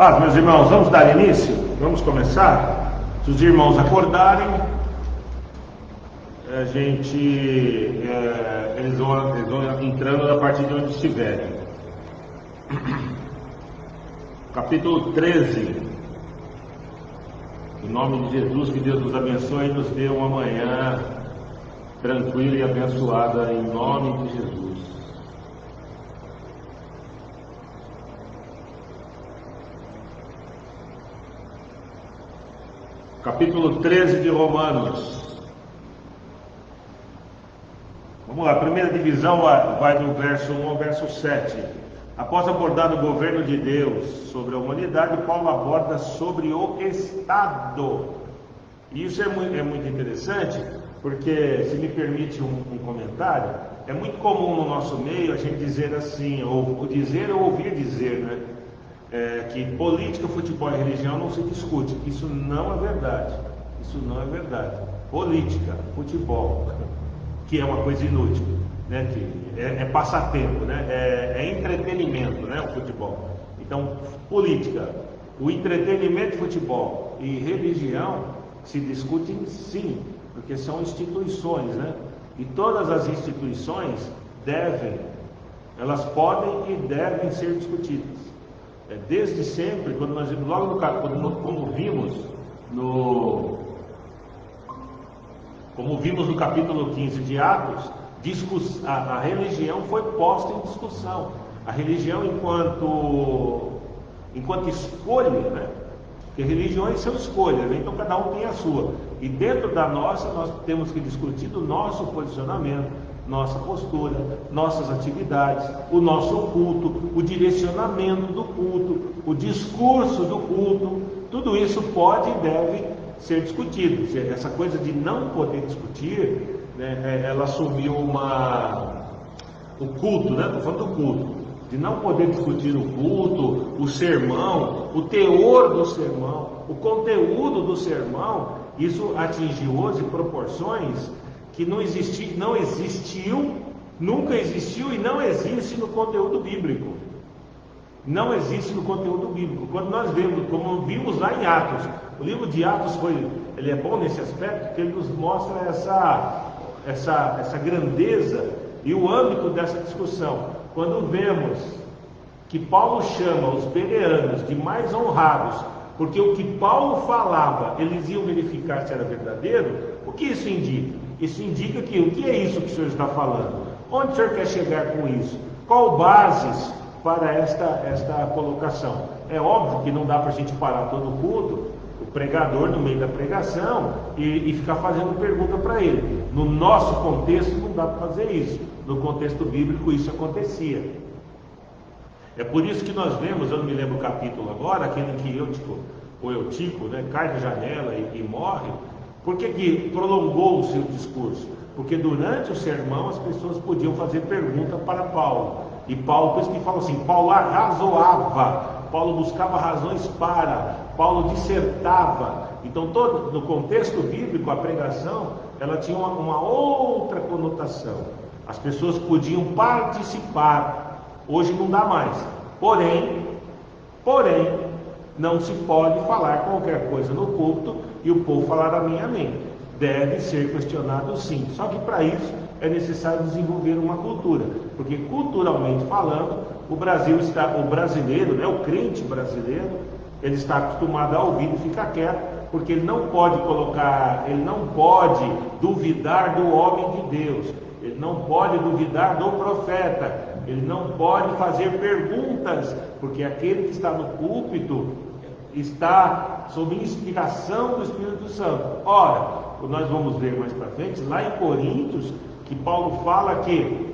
Paz, meus irmãos, vamos dar início? Vamos começar? Se os irmãos acordarem, eles vão entrando a partir de onde estiverem. Capítulo 13. Em nome de Jesus, que Deus nos abençoe e nos dê uma manhã tranquila e abençoada, em nome de Jesus. Capítulo 13 de Romanos. Vamos lá, a primeira divisão vai do verso 1 ao verso 7. Após abordar o governo de Deus sobre a humanidade, Paulo aborda sobre o Estado. E isso é muito interessante, porque, se me permite um comentário, é muito comum no nosso meio a gente dizer assim, ou dizer ou ouvir dizer, né? Que política, futebol e religião não se discute. Isso não é verdade. Isso não é verdade. Política, futebol, que é uma coisa inútil, né? Que é passatempo, né? É entretenimento, né? O futebol. Então, política, o entretenimento, futebol e religião se discutem sim, porque são instituições, né? E todas as instituições elas podem e devem ser discutidas. Desde sempre, quando nós vimos logo como vimos no capítulo 15 de Atos, a religião foi posta em discussão. A religião enquanto escolha, né? Porque religiões são escolhas, né? Então cada um tem a sua. E dentro da nossa, nós temos que discutir do nosso posicionamento, nossa postura, nossas atividades, o nosso culto, o direcionamento do culto, o discurso do culto. Tudo isso pode e deve ser discutido. Essa coisa de não poder discutir, né, ela assumiu o culto, né? Estou falando do culto, de não poder discutir o culto, o sermão, o teor do sermão, o conteúdo do sermão. Isso atingiu hoje proporções que não existiu, nunca existiu e não existe no conteúdo bíblico. Não existe no conteúdo bíblico. Quando nós vemos, como vimos lá em Atos, o livro de Atos ele é bom nesse aspecto, porque ele nos mostra essa grandeza e o âmbito dessa discussão. Quando vemos que Paulo chama os bereanos de mais honrados, porque o que Paulo falava, eles iam verificar se era verdadeiro, o que isso indica? Isso indica que o que é isso que o senhor está falando? Onde o senhor quer chegar com isso? Qual bases para esta colocação? É óbvio que não dá para a gente parar todo o culto, o pregador no meio da pregação e ficar fazendo pergunta para ele. No nosso contexto não dá para fazer isso. No contexto bíblico isso acontecia. É por isso que nós vemos, eu não me lembro o capítulo agora, aquele em que Eutico, né, cai da janela e morre. Por que prolongou-se o discurso? Porque durante o sermão as pessoas podiam fazer pergunta para Paulo. E Paulo, por isso que fala assim, Paulo arrazoava, Paulo buscava razões para, Paulo dissertava. Então, no contexto bíblico, a pregação, ela tinha uma outra conotação. As pessoas podiam participar. Hoje não dá mais. Porém, não se pode falar qualquer coisa no culto e o povo falar amém. Deve ser questionado sim. Só que para isso é necessário desenvolver uma cultura. Porque culturalmente falando, o brasileiro, né, o crente brasileiro, ele está acostumado a ouvir e ficar quieto, porque ele não pode duvidar do homem de Deus, ele não pode duvidar do profeta, ele não pode fazer perguntas, porque aquele que está no púlpito está sob inspiração do Espírito Santo. Ora, nós vamos ver mais para frente, lá em Coríntios, que Paulo fala que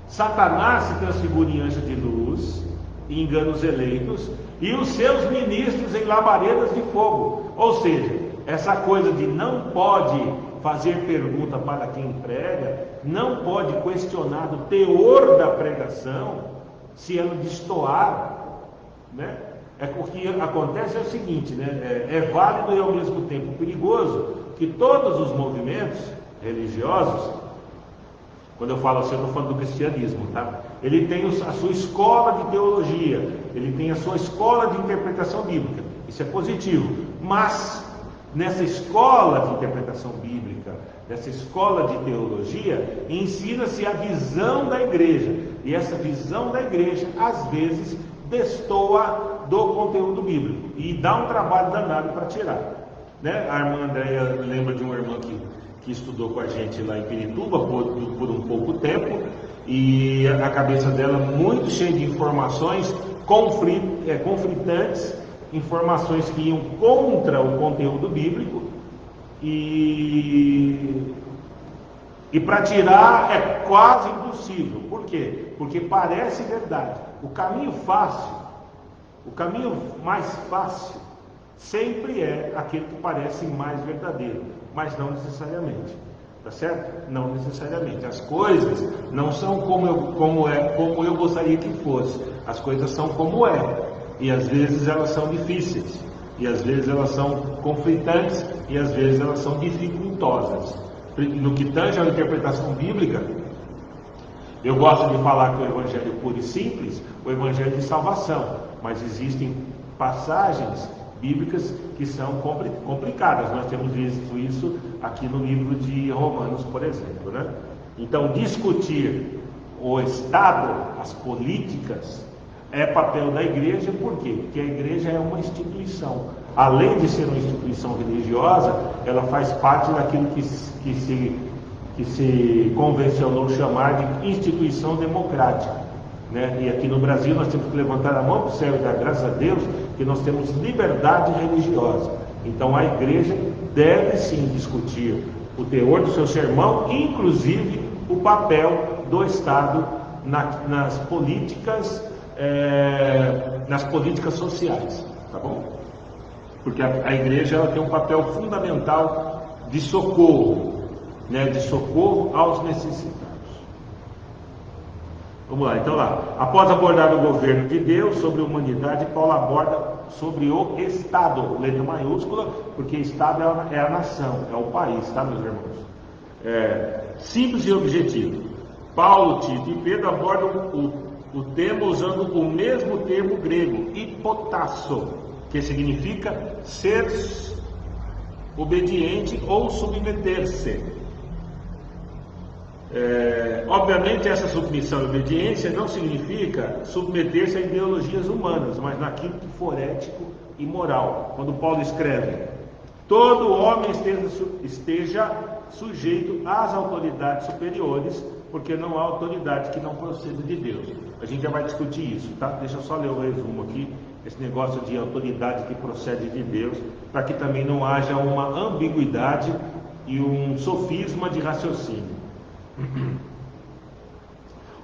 Satanás se transfigura em anjo de luz e engana os eleitos, e os seus ministros em labaredas de fogo. Ou seja, essa coisa de não pode fazer pergunta para quem prega, não pode questionar o teor da pregação, se ela destoar, né? O que acontece é o seguinte, né? É válido e ao mesmo tempo perigoso que todos os movimentos religiosos, quando eu falo assim, eu estou falando do cristianismo, tá? ele tem a sua escola de teologia, ele tem a sua escola de interpretação bíblica. Isso é positivo. Mas nessa escola de interpretação bíblica, nessa escola de teologia, ensina-se a visão da igreja. E essa visão da igreja, às vezes, destoa do conteúdo bíblico e dá um trabalho danado para tirar, né? A irmã Andréia lembra de uma irmã que estudou com a gente lá em Pirituba por um pouco tempo, e a cabeça dela muito cheia de informações conflitantes, informações que iam contra o conteúdo bíblico, e para tirar é quase impossível. Por quê? Porque parece verdade. O caminho mais fácil sempre é aquele que parece mais verdadeiro, mas não necessariamente, tá certo? Não necessariamente. As coisas não são como eu gostaria que fosse. As coisas são como é, e às vezes elas são difíceis, e às vezes elas são conflitantes, e às vezes elas são dificultosas. No que tange à interpretação bíblica, eu gosto de falar que o evangelho puro e simples, o evangelho de salvação, mas existem passagens bíblicas que são complicadas. Nós temos visto isso aqui no livro de Romanos, por exemplo, né? Então, discutir o Estado, as políticas, é papel da igreja. Por quê? Porque a igreja é uma instituição. Além de ser uma instituição religiosa, ela faz parte daquilo que se convencionou chamar de instituição democrática, né? E aqui no Brasil nós temos que levantar a mão para o céu e dar graças a Deus que nós temos liberdade religiosa. Então a igreja deve sim discutir o teor do seu sermão, inclusive o papel do Estado nas políticas sociais, tá bom? Porque a igreja ela tem um papel fundamental de socorro, né? De socorro aos necessitados. Vamos lá, então lá. Após abordar o governo de Deus sobre a humanidade, Paulo aborda sobre o Estado, letra maiúscula, porque Estado é a nação, é o país, tá, meus irmãos? Simples e objetivo. Paulo, Tito e Pedro abordam o tema usando o mesmo termo grego, hipotasso, que significa ser obediente ou submeter-se. Obviamente essa submissão e obediência não significa submeter-se a ideologias humanas, mas naquilo que for ético e moral. Quando Paulo escreve: todo homem esteja sujeito às autoridades superiores, porque não há autoridade que não proceda de Deus. A gente já vai discutir isso, tá? Deixa eu só ler o resumo aqui, esse negócio de autoridade que procede de Deus, para que também não haja uma ambiguidade e um sofisma de raciocínio.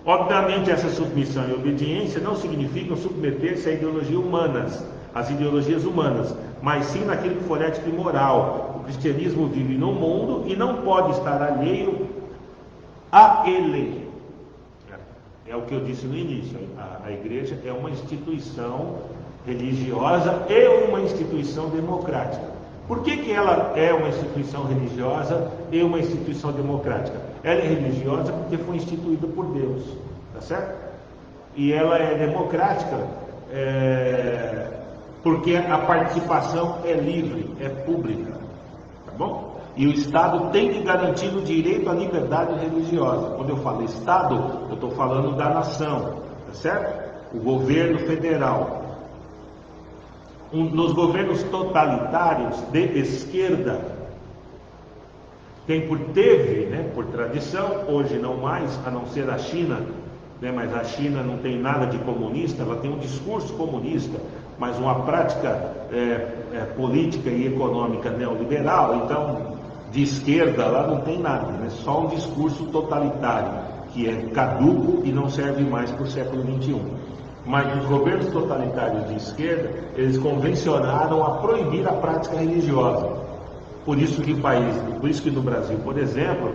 Obviamente essa submissão e obediência não significam submeter-se a às ideologias humanas, mas sim naquilo que for ético e moral. O cristianismo vive no mundo e não pode estar alheio a ele. É o que eu disse no início. A igreja é uma instituição religiosa e uma instituição democrática. Por que ela é uma instituição religiosa e uma instituição democrática? Ela é religiosa porque foi instituída por Deus, tá certo? E ela é democrática porque a participação é livre, é pública, tá bom? E o Estado tem que garantir o direito à liberdade religiosa. Quando eu falo Estado, eu estou falando da nação, tá certo? O governo federal. Nos governos totalitários de esquerda, teve, né, por tradição, hoje não mais, a não ser a China, né, mas a China não tem nada de comunista, ela tem um discurso comunista, mas uma prática política e econômica neoliberal. Então, de esquerda lá não tem nada, né, só um discurso totalitário, que é caduco e não serve mais para o século XXI. Mas os governos totalitários de esquerda, eles convencionaram a proibir a prática religiosa. Por isso que no Brasil, por exemplo,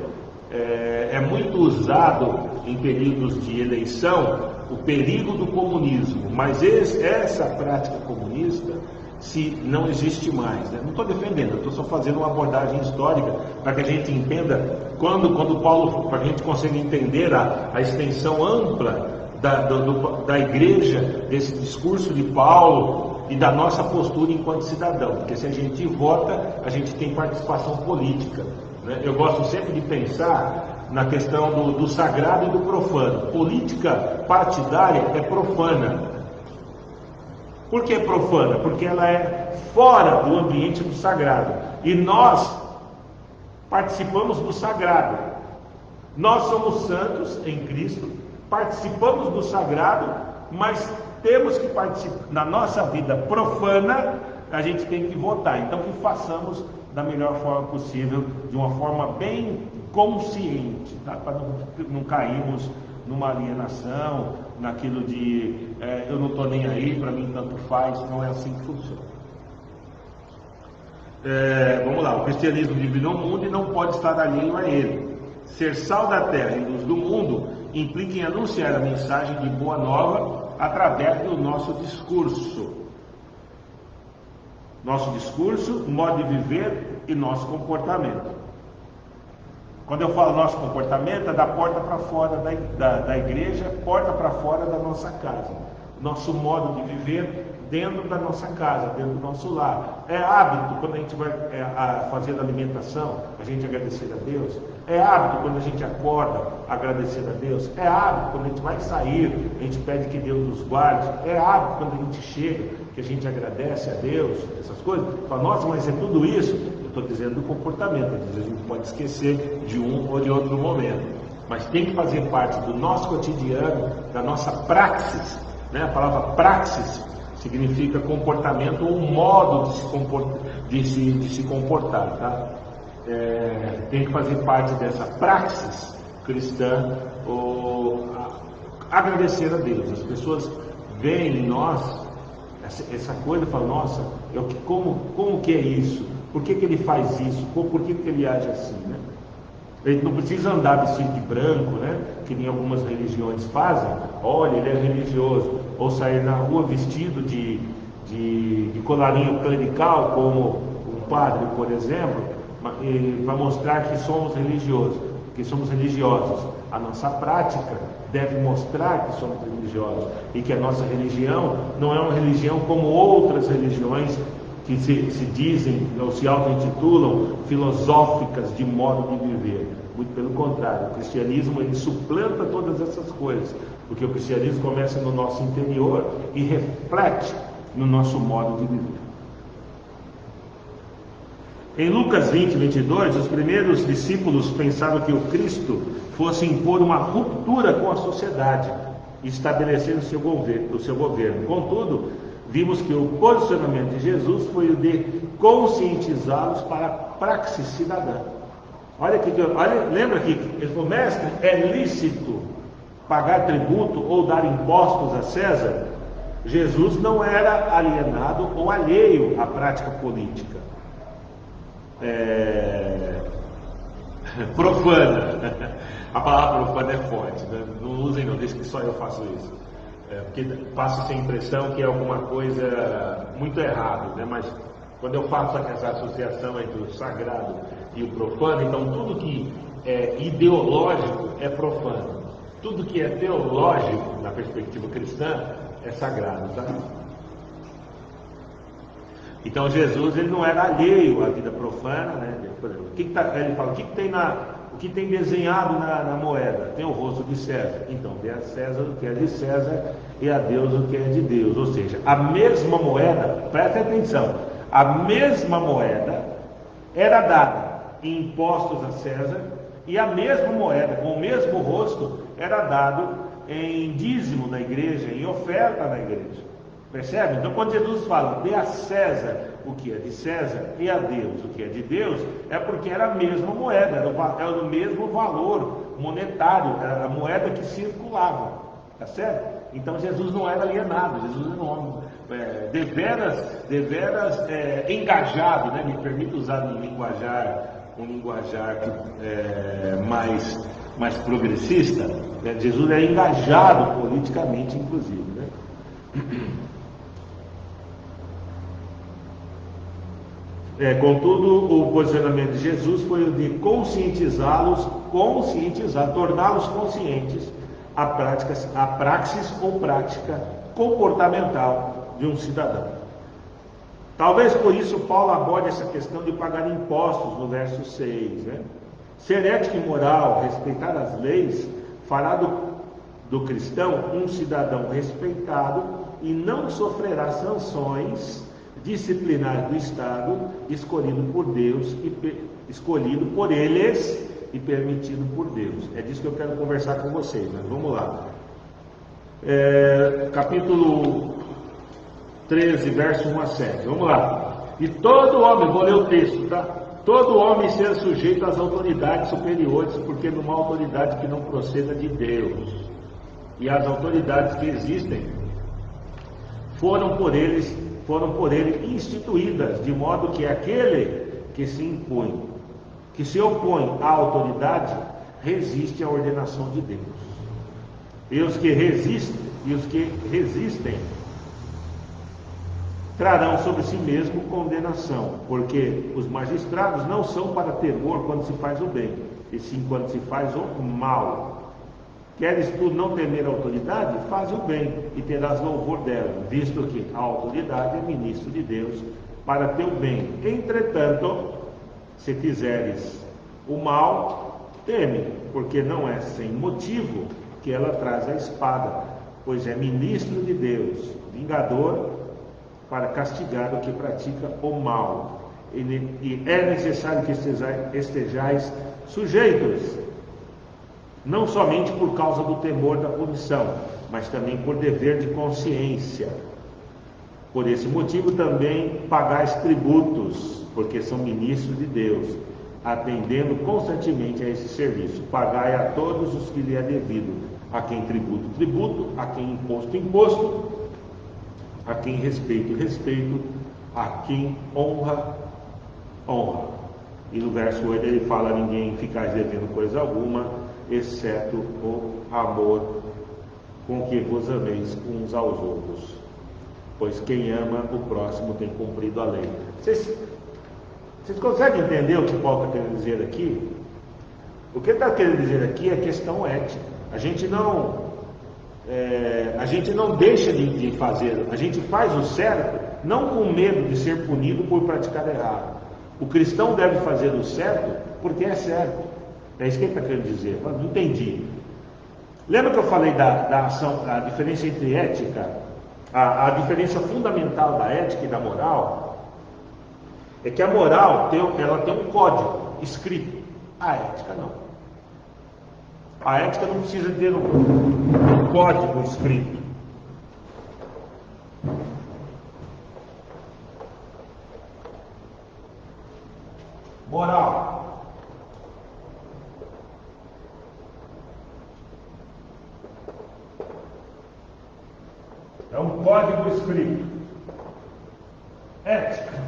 é muito usado em períodos de eleição o perigo do comunismo. Mas essa prática comunista não existe mais, né? Não estou defendendo, estou só fazendo uma abordagem histórica para que a gente entenda quando Paulo, para que a gente consiga entender a extensão ampla da igreja, desse discurso de Paulo e da nossa postura enquanto cidadão, porque se a gente vota, a gente tem participação política, né? Eu gosto sempre de pensar na questão do sagrado e do profano. Política partidária é profana. Por que profana? Porque ela é fora do ambiente do sagrado, e nós participamos do sagrado. Nós somos santos em Cristo, participamos do sagrado, mas temos que participar. Na nossa vida profana, a gente tem que votar. Então, que façamos da melhor forma possível, de uma forma bem consciente, tá? Para não cairmos numa alienação, naquilo de eu não estou nem aí, para mim tanto faz. Não é assim que funciona. Vamos lá, o cristianismo vive no mundo e não pode estar alheio a ele. Ser sal da terra e luz do mundo implica em anunciar a mensagem de boa nova através do nosso discurso. Nosso discurso, modo de viver e nosso comportamento. Quando eu falo nosso comportamento, é da porta para fora da igreja, porta para fora da nossa casa. Nosso modo de viver dentro da nossa casa, dentro do nosso lar. É hábito quando a gente vai fazer a alimentação, a gente agradecer a Deus. É hábito quando a gente acorda, agradecer a Deus. É hábito quando a gente vai sair, a gente pede que Deus nos guarde. É hábito quando a gente chega, que a gente agradece a Deus, essas coisas. Fala, nossa, mas é tudo isso? Eu estou dizendo do comportamento, às vezes a gente pode esquecer de um ou de outro momento. Mas tem que fazer parte do nosso cotidiano, da nossa praxis, né? A palavra praxis significa comportamento ou modo de se comportar, tá? Tem que fazer parte dessa praxis cristã, agradecer a Deus. As pessoas veem em nós essa coisa e falam, nossa, como que é isso? Por que ele faz isso? Por que ele age assim, né? Ele não precisa andar vestido de branco, né? Que nem algumas religiões fazem. Olha, ele é religioso. Ou sair na rua vestido de colarinho clerical, como um padre, por exemplo, para mostrar que somos religiosos, que somos religiosos. A nossa prática deve mostrar que somos religiosos e que a nossa religião não é uma religião como outras religiões que se dizem ou se auto-intitulam filosóficas de modo de viver. Muito pelo contrário, o cristianismo ele suplanta todas essas coisas, porque o cristianismo começa no nosso interior e reflete no nosso modo de viver. Em Lucas 20, 22, os primeiros discípulos pensavam que o Cristo fosse impor uma ruptura com a sociedade e estabelecer o seu governo. Contudo, vimos que o posicionamento de Jesus foi o de conscientizá-los para a praxis cidadã. Olha, lembra que ele falou, mestre, é lícito pagar tributo ou dar impostos a César? Jesus não era alienado ou alheio à prática política. Profana. A palavra profana é forte, né? Não usem não, deixa que só eu faço isso. Porque passa essa impressão que é alguma coisa muito errada, né? Mas quando eu faço essa associação entre o sagrado e o profano, então tudo que é ideológico é profano. Tudo que é teológico, na perspectiva cristã, é sagrado, tá? Então Jesus ele não era alheio à vida profana, né? Ele fala, o que tem desenhado na moeda? Tem o rosto de César. Então dê a César o que é de César e a Deus o que é de Deus. Ou seja, a mesma moeda, presta atenção, a mesma moeda era dada em impostos a César, e a mesma moeda, com o mesmo rosto, era dado em dízimo na igreja, em oferta na igreja. Percebe? Então quando Jesus fala, dê a César o que é de César e a Deus o que é de Deus, é porque era a mesma moeda, era o mesmo valor monetário, era a moeda que circulava, tá certo? Então Jesus não era alienado, Jesus era um homem deveras engajado, né? Me permito usar um linguajar mais progressista, né? Jesus é engajado politicamente, inclusive, né? Contudo, o posicionamento de Jesus foi o de conscientizá-los, torná-los conscientes a praxis ou prática comportamental de um cidadão. Talvez por isso Paulo aborde essa questão de pagar impostos no verso 6. Né? Ser ético e moral, respeitar as leis, fará do cristão um cidadão respeitado e não sofrerá sanções disciplinares do Estado, escolhido por Deus, escolhido por eles e permitido por Deus. É disso que eu quero conversar com vocês, mas vamos lá. Capítulo 13, verso 1 a 7. Vamos lá. E todo homem, vou ler o texto, tá? Todo homem seja sujeito às autoridades superiores, porque numa autoridade que não proceda de Deus. E as autoridades que existem foram por ele instituídas, de modo que aquele que se impõe, que se opõe à autoridade, resiste à ordenação de Deus. E os que resistem trarão sobre si mesmo condenação, porque os magistrados não são para temor quando se faz o bem, e sim quando se faz o mal. Queres tu não temer a autoridade? Faz o bem, e terás louvor dela, visto que a autoridade é ministro de Deus para teu bem. Entretanto, se fizeres o mal, teme, porque não é sem motivo que ela traz a espada, pois é ministro de Deus, vingador para castigar o que pratica o mal. E é necessário que estejais sujeitos, não somente por causa do temor da punição, mas também por dever de consciência. Por esse motivo também pagais tributos, porque são ministros de Deus, atendendo constantemente a esse serviço. Pagai a todos os que lhe é devido, a quem tributo, tributo, a quem imposto, imposto, a quem respeito, respeito, a quem honra, honra. E no verso 8 ele fala: ninguém ficais devendo coisa alguma, exceto o amor com que vos ameis uns aos outros, pois quem ama o próximo tem cumprido a lei. Vocês conseguem entender o que Paulo está querendo dizer aqui? O que ele está querendo dizer aqui é questão ética. A gente não deixa de fazer, a gente faz o certo, não com medo de ser punido por praticar errado. O cristão deve fazer o certo porque é certo. É isso que ele está querendo dizer. Eu não entendi. Lembra que eu falei da ação, a diferença entre ética, a diferença fundamental da ética e da moral? É que a moral ela tem um código escrito, a ética não. A ética não precisa ter um código escrito. Moral. É um código escrito. Ética.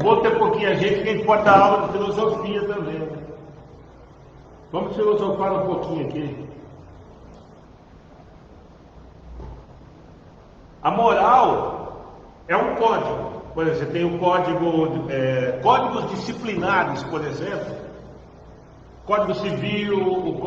Vou ter pouquinho a gente que a gente pode dar aula de filosofia também. Né? Vamos filosofar um pouquinho aqui. A moral é um código. Por exemplo, você tem o códigos disciplinares, por exemplo, Código Civil, o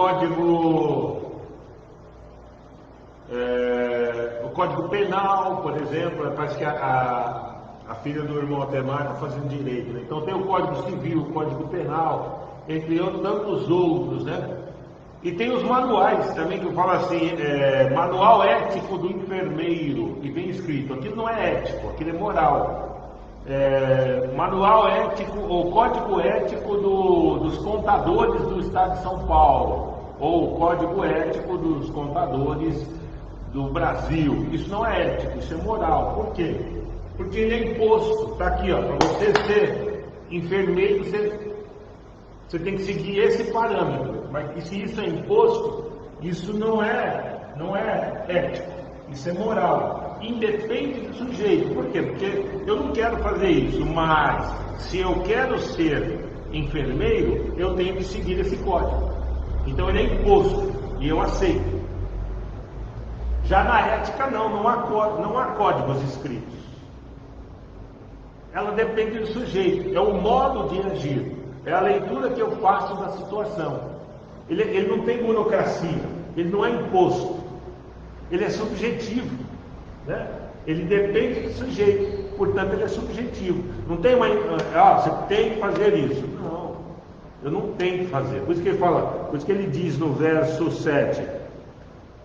Código Penal, por exemplo. Parece que a filha do irmão Altemar está fazendo direito, né? Então tem o Código Civil, o Código Penal, entre tantos outros, né? E tem os manuais também, que eu falo assim, manual ético do enfermeiro, e vem escrito, aquilo não é ético, aquilo é moral. Manual ético, ou código ético dos contadores do Estado de São Paulo, ou código ético dos contadores do Brasil. Isso não é ético, isso é moral. Por quê? Porque ele é imposto. Está aqui, ó, para você ser enfermeiro, você tem que seguir esse parâmetro. Mas se isso é imposto, isso não é ético, isso é moral. Independe do sujeito. Por quê? Porque eu não quero fazer isso, mas se eu quero ser enfermeiro, eu tenho que seguir esse código. Então ele é imposto e eu aceito. Já na ética não há códigos escritos. Ela depende do sujeito, é o modo de agir, é a leitura que eu faço da situação. Ele não tem burocracia, ele não é imposto, ele é subjetivo, né? Ele depende do sujeito, portanto ele é subjetivo. Não tem você tem que fazer isso. Não, eu não tenho que fazer. Por isso que ele fala, por isso que ele diz no verso 7: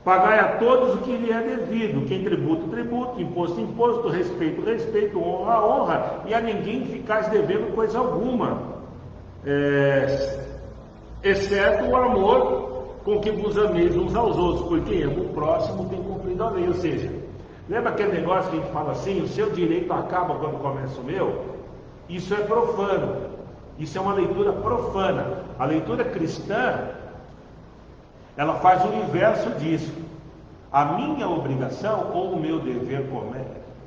pagai a todos o que lhe é devido, quem tributo, tributo, imposto, imposto, respeito, respeito, honra, honra, e a ninguém ficais devendo coisa alguma, exceto o amor com que vos ameis uns aos outros, porque o próximo tem cumprido a lei. Ou seja, lembra aquele negócio que a gente fala assim, o seu direito acaba quando começa o meu? Isso é profano, isso é uma leitura profana. A leitura cristã, ela faz o inverso disso. A minha obrigação ou o meu dever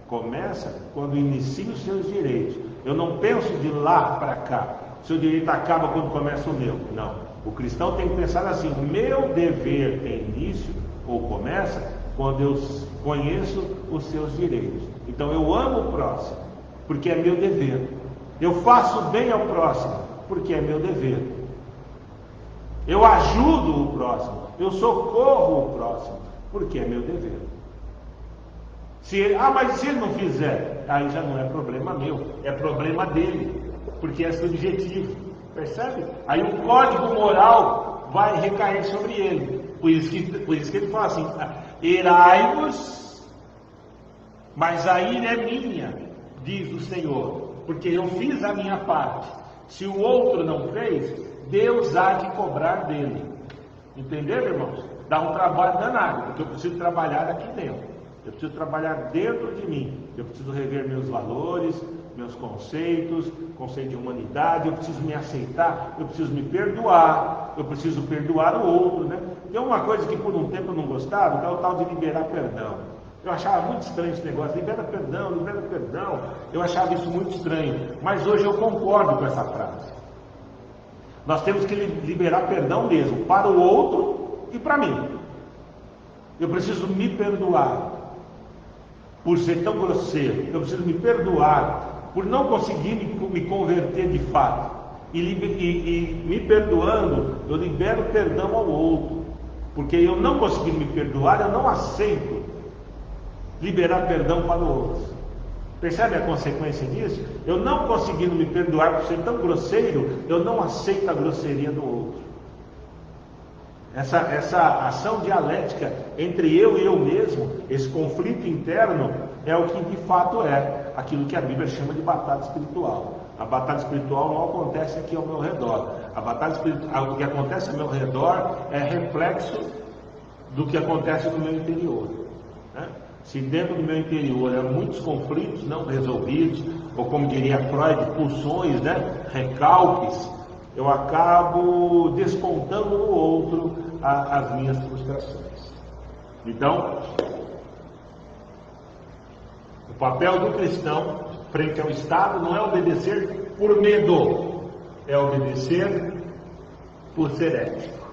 começa quando inicio os seus direitos. Eu não penso de lá para cá. Seu direito acaba quando começa o meu. Não. O cristão tem que pensar assim: o meu dever tem início ou começa quando eu conheço os seus direitos. Então eu amo o próximo, porque é meu dever. Eu faço bem ao próximo, porque é meu dever. Eu ajudo o próximo, eu socorro o próximo, porque é meu dever. Mas se ele não fizer, aí já não é problema meu, é problema dele, porque é subjetivo, percebe? Aí o código moral vai recair sobre ele. Por isso que ele fala assim: irai-vos, mas a ira é minha, diz o Senhor, porque eu fiz a minha parte. Se o outro não fez, Deus há de cobrar dele. Entenderam, irmãos? Dá um trabalho danado, porque eu preciso trabalhar aqui dentro. Eu preciso trabalhar dentro de mim. Eu preciso rever meus valores, meus conceitos, conceito de humanidade. Eu preciso me aceitar, eu preciso me perdoar, eu preciso perdoar o outro, né? Tem uma coisa que por um tempo eu não gostava, que é o tal de liberar perdão. Eu achava muito estranho esse negócio, libera perdão, libera perdão. Eu achava isso muito estranho, mas hoje eu concordo com essa frase. Nós temos que liberar perdão mesmo, para o outro e para mim. Eu preciso me perdoar por ser tão grosseiro. Eu preciso me perdoar por não conseguir me converter de fato. E me perdoando, eu libero perdão ao outro. Porque eu não consegui me perdoar, eu não aceito liberar perdão para o outro. Percebe a consequência disso? Eu não conseguindo me perdoar por ser tão grosseiro, eu não aceito a grosseria do outro. Essa ação dialética entre eu e eu mesmo, esse conflito interno, é o que de fato é aquilo que a Bíblia chama de batalha espiritual. A batalha espiritual não acontece aqui ao meu redor. A batalha espiritual, o que acontece ao meu redor é reflexo do que acontece no meu interior, né? Se dentro do meu interior há muitos conflitos não resolvidos, ou como diria Freud, pulsões, né? Recalques, eu acabo descontando no outro as minhas frustrações. Então, o papel do cristão frente ao Estado não é obedecer por medo, é obedecer por ser ético,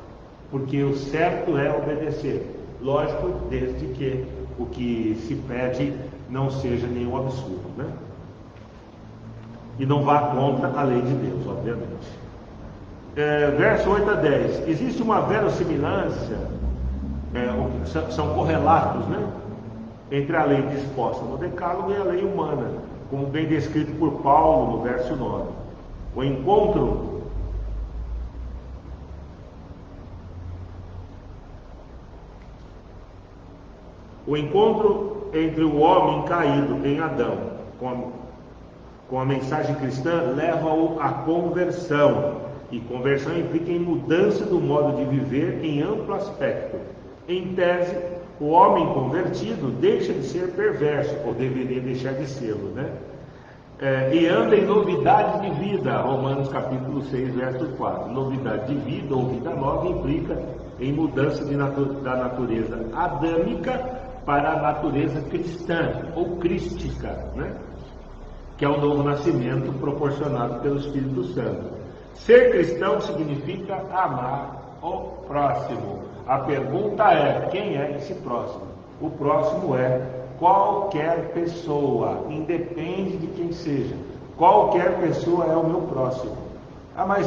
porque o certo é obedecer, lógico, desde que o que se pede não seja nenhum absurdo, né? e não vá contra a lei de Deus, obviamente. Verso 8 a 10. Existe uma verossimilância, são correlatos, né, entre a lei disposta no Decálogo e a lei humana, como bem descrito por Paulo no verso 9. O encontro entre o homem caído em Adão com a mensagem cristã leva-o à conversão. E conversão implica em mudança do modo de viver em amplo aspecto. Em tese, o homem convertido deixa de ser perverso, ou deveria deixar de ser, né? E anda em novidade de vida. Romanos capítulo 6, verso 4. Novidade de vida ou vida nova implica em mudança da natureza adâmica para a natureza cristã ou crística, né? Que é o novo nascimento proporcionado pelo Espírito Santo. Ser cristão significa amar o próximo. A pergunta é: quem é esse próximo? O próximo é qualquer pessoa, independe de quem seja. Qualquer pessoa é o meu próximo. Mas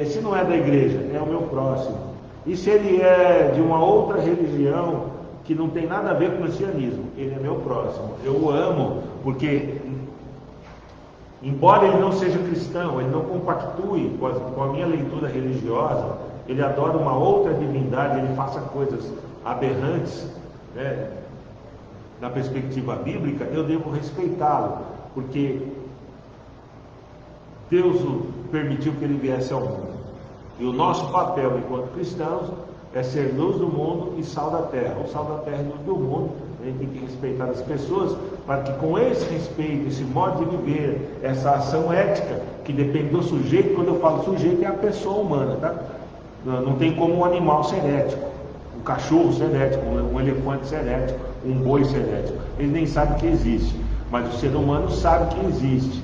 se não é da igreja, é o meu próximo. E se ele é de uma outra religião que não tem nada a ver com o cristianismo, ele é meu próximo. Eu o amo porque, embora ele não seja cristão, ele não compactue com a minha leitura religiosa, ele adora uma outra divindade, ele faça coisas aberrantes, né, na perspectiva bíblica, eu devo respeitá-lo, porque Deus permitiu que ele viesse ao mundo. E o nosso papel enquanto cristãos é ser luz do mundo e sal da terra. O sal da terra e luz do mundo, a gente tem que respeitar as pessoas, para que com esse respeito, esse modo de viver, essa ação ética, que depende do sujeito, quando eu falo sujeito, é a pessoa humana, tá? Não tem como um animal ser ético, um cachorro ser ético, um elefante ser ético, um boi ser ético. Ele nem sabe que existe, mas o ser humano sabe que existe.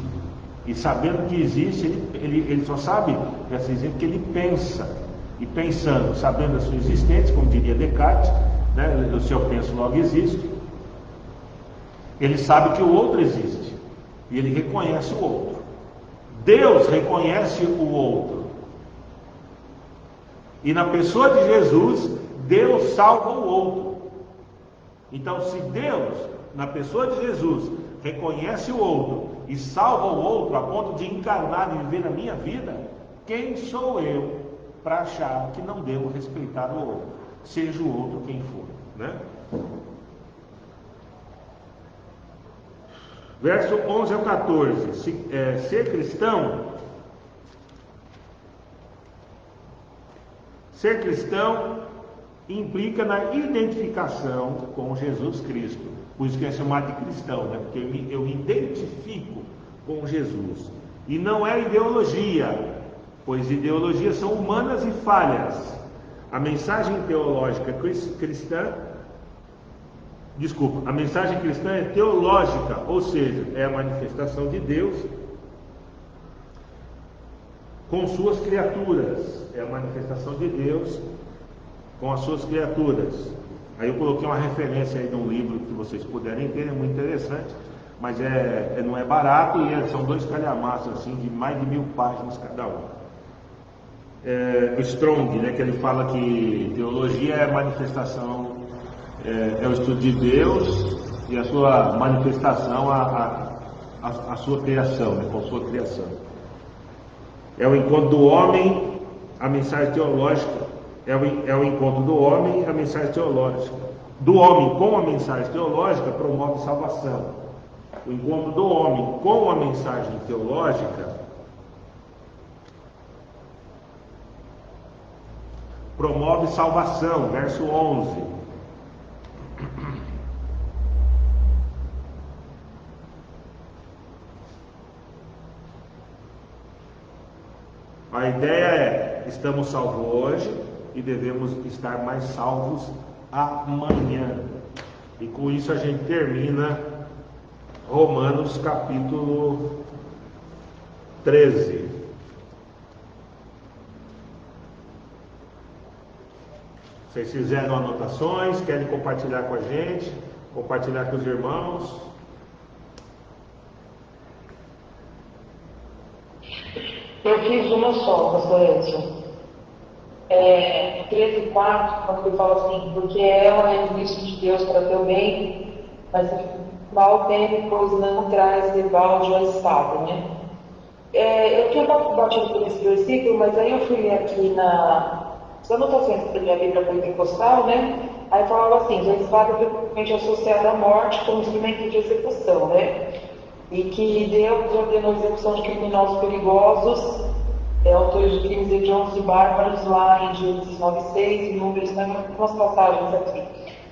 E sabendo que existe, ele só sabe, assim dizer, que ele pensa. E pensando, sabendo a sua existência, como diria Descartes, né, se eu penso, logo existe, ele sabe que o outro existe. E ele reconhece o outro. Deus reconhece o outro. E na pessoa de Jesus, Deus salva o outro. Então, se Deus, na pessoa de Jesus, reconhece o outro e salva o outro a ponto de encarnar e viver a minha vida, quem sou eu para achar que não devo respeitar o outro, seja o outro quem for, né? Verso 11 ao 14. Ser cristão implica na identificação com Jesus Cristo. Por isso que é chamado de cristão, né? Porque eu me identifico com Jesus. E não é ideologia, pois ideologias são humanas e falhas. A mensagem teológica cristã, a mensagem cristã é teológica, ou seja, é a manifestação de Deus com suas criaturas. É a manifestação de Deus com as suas criaturas. Aí eu coloquei uma referência aí de um livro que vocês puderem ver, é muito interessante, mas não é barato e são 2 calhamaços assim, de mais de 1000 páginas cada um. O Strong, né, que ele fala que teologia é a manifestação, é o estudo de Deus e a sua manifestação, a sua criação, né, com a sua criação. É o encontro do homem, a mensagem teológica. É o encontro do homem e a mensagem teológica. Do homem com a mensagem teológica promove salvação. O encontro do homem com a mensagem teológica promove salvação. Verso 11. A ideia é: estamos salvos hoje e devemos estar mais salvos amanhã. E com isso a gente termina Romanos capítulo 13. Se vocês fizeram anotações, querem compartilhar com a gente, compartilhar com os irmãos. Eu fiz uma só, pastor Edson. 13:4, quando ele fala assim, porque ela é o Cristo de Deus para teu bem, mas mal teme, pois não traz rival de uma espada, né? Eu tinha batido por esse versículo, mas aí eu fui aqui nas anotações da minha Bíblia pentecostal, né? Aí falava assim, que a espada é frequentemente associada à morte como instrumento de execução, né? E que Deus ordenou a execução de criminosos perigosos, autores de crimes hediondos e bárbaros, lá em Gênesis 9:6, em Números, tem umas passagens aqui.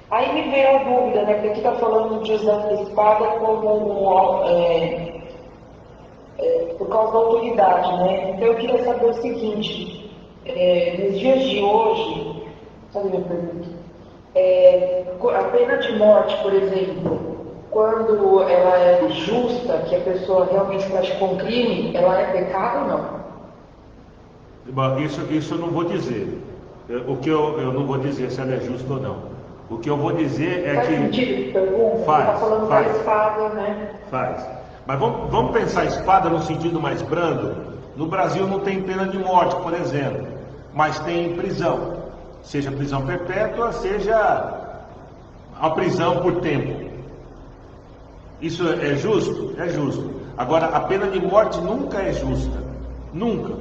Aí me veio a dúvida, né? Porque aqui está falando de usar a espada como por causa da autoridade, né? Então eu queria saber o seguinte, nos dias de hoje, sabe minha pergunta? A pena de morte, por exemplo, quando ela é justa, que a pessoa realmente praticou um crime, ela é pecado ou não? Bom, isso eu não vou dizer. O que eu não vou dizer se ela é justa ou não. O que eu vou dizer é faz que... Faz sentido, pergunta? Faz, Você está falando faz. da espada, né? Faz. Mas vamos pensar a espada no sentido mais brando. No Brasil não tem pena de morte, por exemplo, mas tem prisão. Seja prisão perpétua, seja a prisão por tempo. Isso é justo? É justo. Agora, a pena de morte nunca é justa. Nunca.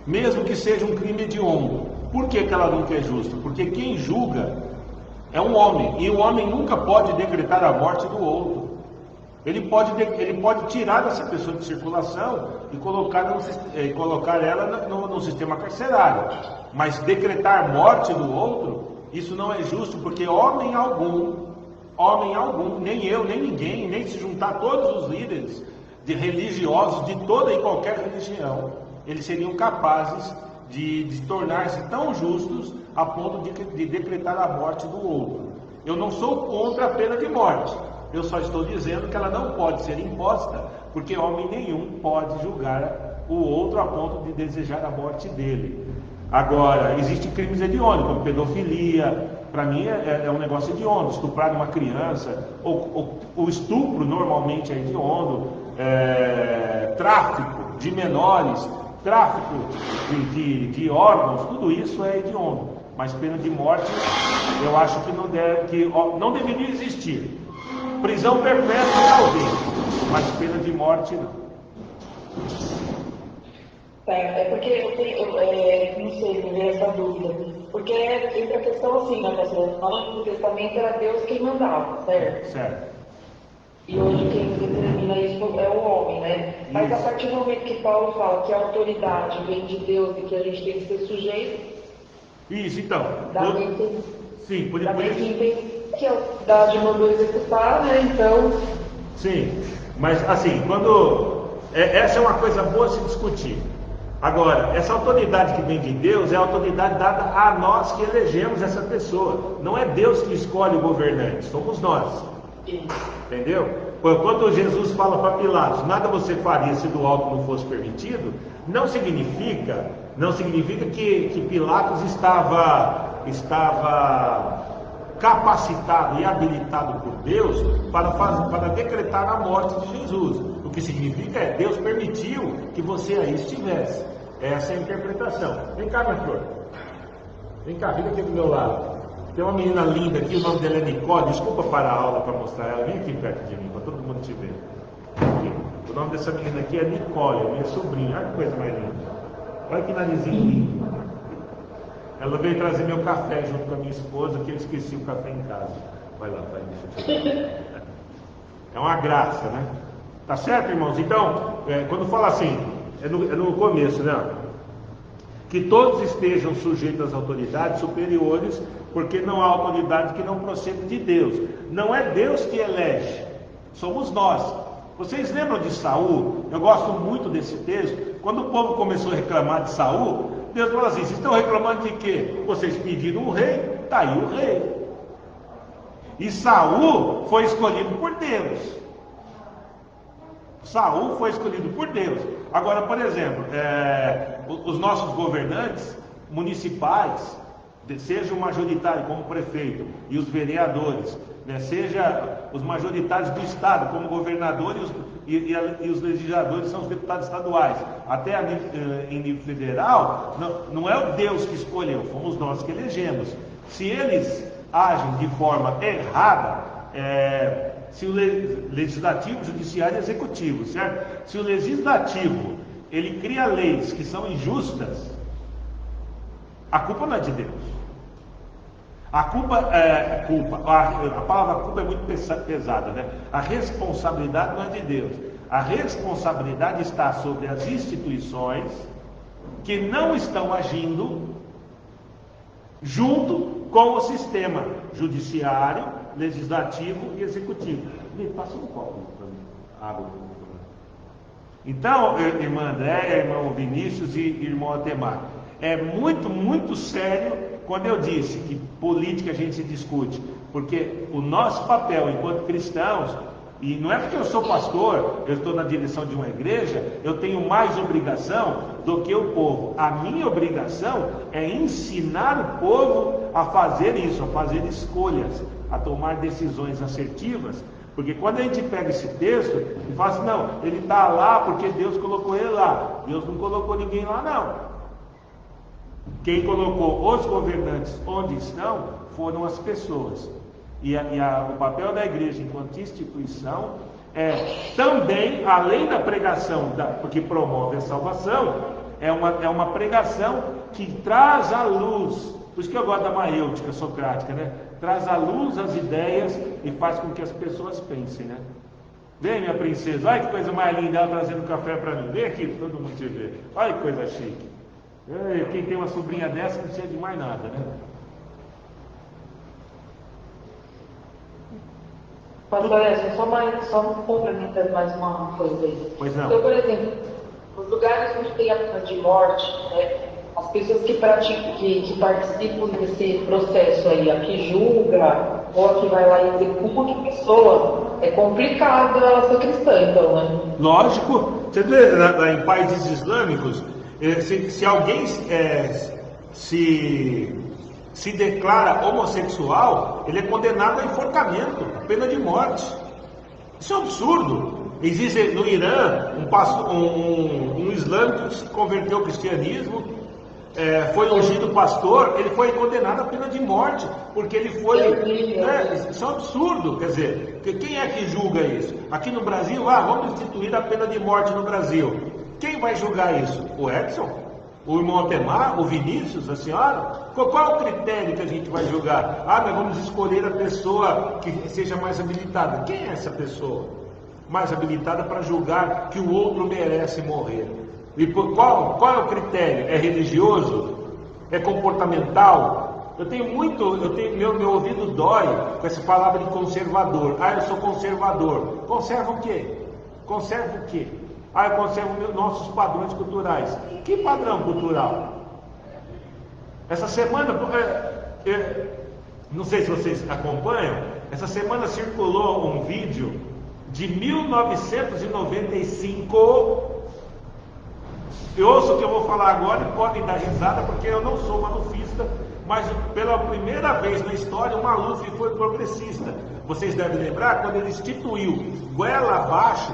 Mesmo que seja um crime hediondo. Por que ela nunca é justa? Porque quem julga é um homem. E o homem nunca pode decretar a morte do outro. Ele pode tirar essa pessoa de circulação e colocar ela no sistema carcerário. Mas decretar morte do outro, isso não é justo, porque homem algum, nem eu, nem ninguém, nem se juntar todos os líderes religiosos de toda e qualquer religião, eles seriam capazes de tornar-se tão justos a ponto de decretar a morte do outro. Eu não sou contra a pena de morte. Eu só estou dizendo que ela não pode ser imposta, porque homem nenhum pode julgar o outro a ponto de desejar a morte dele. Agora, existem crimes hediondos, como pedofilia. Para mim é um negócio hediondo. Estuprar uma criança, o estupro normalmente é hediondo, tráfico de menores, tráfico de órgãos, tudo isso é hediondo. Mas pena de morte, eu acho que não deveria existir. Prisão perpétua talvez, mas pena de morte não. É porque eu tenho, não sei, me veio essa dúvida. Porque entra a questão assim, né, pastor? No Antigo Testamento era Deus quem mandava, certo? Certo. E hoje quem determina isso é o homem, né? Mas a partir do momento que Paulo fala que a autoridade vem de Deus e que a gente tem que ser sujeito, Isso, então. Sim, por isso. Que a autoridade mandou executar, né? Então. Sim, mas assim, essa é uma coisa boa a se discutir. Agora, essa autoridade que vem de Deus é a autoridade dada a nós que elegemos essa pessoa. Não é Deus que escolhe o governante, somos nós. Entendeu? Quando Jesus fala para Pilatos, nada você faria se do alto não fosse permitido, não significa que Pilatos estava capacitado e habilitado por Deus para decretar a morte de Jesus. O que significa é Deus permitiu que você aí estivesse. Essa é a interpretação. Vem cá, minha flor. Vem cá, fica aqui do meu lado. Tem uma menina linda aqui, o nome dela é Nicole. Desculpa parar a aula para mostrar ela. Vem aqui perto de mim, para todo mundo te ver. Aqui. O nome dessa menina aqui é Nicole, minha sobrinha. Olha que coisa mais linda. Olha que narizinho lindo. Ela veio trazer meu café junto com a minha esposa, que eu esqueci o café em casa. Vai lá, vai, deixa eu te ver. É uma graça, né? Tá certo, irmãos? Então, quando fala assim, é no começo, né? Que todos estejam sujeitos às autoridades superiores, porque não há autoridade que não proceda de Deus. Não é Deus que elege, somos nós. Vocês lembram de Saul? Eu gosto muito desse texto. Quando o povo começou a reclamar de Saul, Deus falou assim: vocês estão reclamando de quê? Vocês pediram um rei, está aí o rei. E Saul foi escolhido por Deus. Saul foi escolhido por Deus. Agora, por exemplo, os nossos governantes municipais, seja o majoritário como o prefeito e os vereadores, né? Seja os majoritários do Estado, como governador e os legisladores são os deputados estaduais. Até em nível federal, não é o Deus que escolheu, fomos nós que elegemos. Se eles agem de forma errada, se o legislativo, judiciário e executivo, certo? Se o legislativo ele cria leis que são injustas, a culpa não é de Deus. A palavra culpa é muito pesada, né? A responsabilidade não é de Deus. A responsabilidade está sobre as instituições que não estão agindo junto com o sistema judiciário, legislativo e executivo. Me passa um copo para mim, água. Então, irmã Andréia, irmão Vinícius e irmão Atemar, é muito, muito sério quando eu disse que política a gente discute, porque o nosso papel enquanto cristãos, e não é porque eu sou pastor, eu estou na direção de uma igreja, eu tenho mais obrigação do que o povo. A minha obrigação é ensinar o povo a fazer isso, a fazer escolhas, a tomar decisões assertivas. Porque quando a gente pega esse texto e fala assim, não, ele está lá porque Deus colocou ele lá. Deus não colocou ninguém lá, não. Quem colocou os governantes onde estão foram as pessoas. O papel da igreja enquanto instituição é também, além da pregação, porque promove a salvação, é uma pregação que traz à luz. Por isso que eu gosto da maêutica socrática, né? Traz à luz as ideias e faz com que as pessoas pensem, né? Vem, minha princesa, olha que coisa mais linda, ela trazendo café para mim. Vem aqui, todo mundo te vê. Olha que coisa chique. Quem tem uma sobrinha dessa não precisa de mais nada, né? Pastor Edson, só complementando mais uma coisa aí. Pois não. Então, por exemplo, os lugares onde tem a pena de morte, né, as pessoas que praticam, que participam desse processo aí, a que julga, ou a que vai lá e executa a pessoa, é complicado ela ser cristã, então, né? Lógico. Você vê em países islâmicos, se alguém se declara homossexual, ele é condenado a enforcamento, a pena de morte. Isso é um absurdo. Existe no Irã um islâmico que se converteu ao cristianismo, foi ungido pastor, ele foi condenado à pena de morte, porque ele foi... isso é um absurdo, quer dizer, quem é que julga isso? Aqui no Brasil, vamos instituir a pena de morte no Brasil. Quem vai julgar isso? O Edson? O irmão Atemar? O Vinícius? A senhora? Qual é o critério que a gente vai julgar? Mas vamos escolher a pessoa que seja mais habilitada. Quem é essa pessoa mais habilitada para julgar que o outro merece morrer? E qual é o critério? É religioso? É comportamental? Meu ouvido dói com essa palavra de conservador. Eu sou conservador. Conserva o quê? Conserva o quê? Eu conservo nossos padrões culturais. Que padrão cultural? Essa semana, não sei se vocês acompanham, essa semana circulou um vídeo de 1995. Eu ouço o que eu vou falar agora e podem dar risada, porque eu não sou malufista, mas pela primeira vez na história o Maluf foi progressista. Vocês devem lembrar quando ele instituiu goela abaixo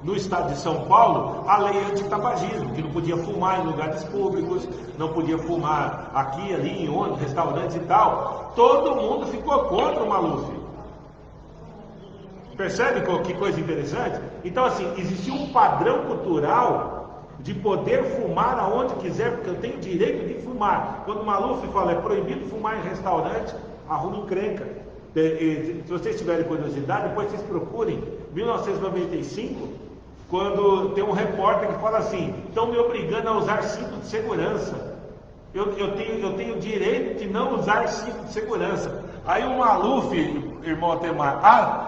no estado de São Paulo a lei anti-tabagismo, que não podia fumar em lugares públicos, não podia fumar aqui, ali, em ônibus, restaurantes e tal. Todo mundo ficou contra o Maluf. Percebe que coisa interessante? Então, assim, existia um padrão cultural de poder fumar aonde quiser, porque eu tenho direito de fumar. Quando o Maluf fala é proibido fumar em restaurante, arruma encrenca. Se vocês tiverem curiosidade, depois vocês procurem 1995, quando tem um repórter que fala assim: estão me obrigando a usar cinto de segurança. Eu tenho direito de não usar cinto de segurança. Aí o Maluf, irmão Atemar,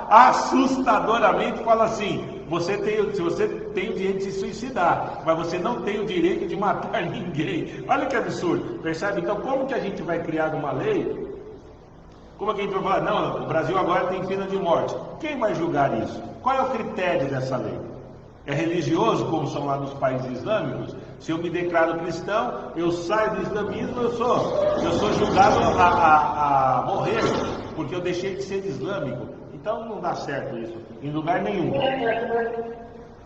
assustadoramente fala assim: você tem o direito de se suicidar, mas você não tem o direito de matar ninguém. Olha que absurdo, percebe? Então como que a gente vai criar uma lei? Como é que a gente vai falar, não, o Brasil agora tem pena de morte? Quem vai julgar isso? Qual é o critério dessa lei? É religioso, como são lá nos países islâmicos? Se eu me declaro cristão, eu saio do islamismo, eu sou julgado a morrer. porque eu deixei de ser islâmico. Então não dá certo isso, em lugar nenhum.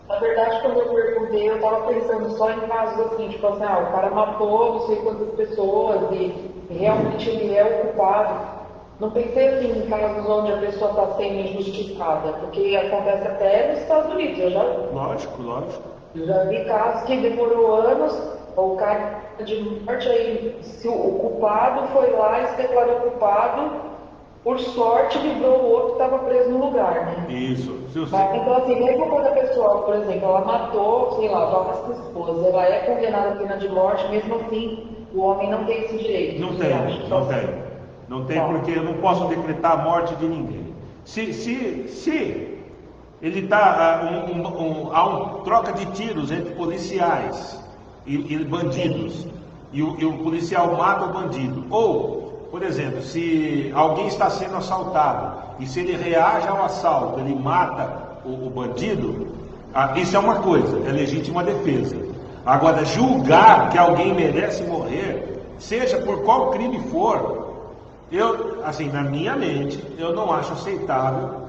Na verdade, quando eu perguntei, eu estava pensando só em casos assim, tipo assim, o cara matou não sei quantas pessoas e realmente ele é o culpado. Não pensei assim em casos onde a pessoa está sendo injustiçada, porque acontece até nos Estados Unidos, eu já vi casos que demorou anos, o cara de morte, aí se o culpado foi lá e se declarou culpado, por sorte livrou o outro que estava preso no lugar, né? Isso. Então assim, mesmo quando a pessoa, por exemplo, ela matou, sei lá, várias esposas, ela é condenada à pena de morte, mesmo assim, o homem não tem esse direito. Não tem. Não tem, porque eu não posso decretar a morte de ninguém. Se ele está há uma troca de tiros entre policiais e bandidos, e o policial mata o bandido, ou, por exemplo, se alguém está sendo assaltado e se ele reage ao assalto, ele mata o bandido, isso é uma coisa, é legítima defesa. Agora, julgar que alguém merece morrer, seja por qual crime for, eu, assim, na minha mente, eu não acho aceitável.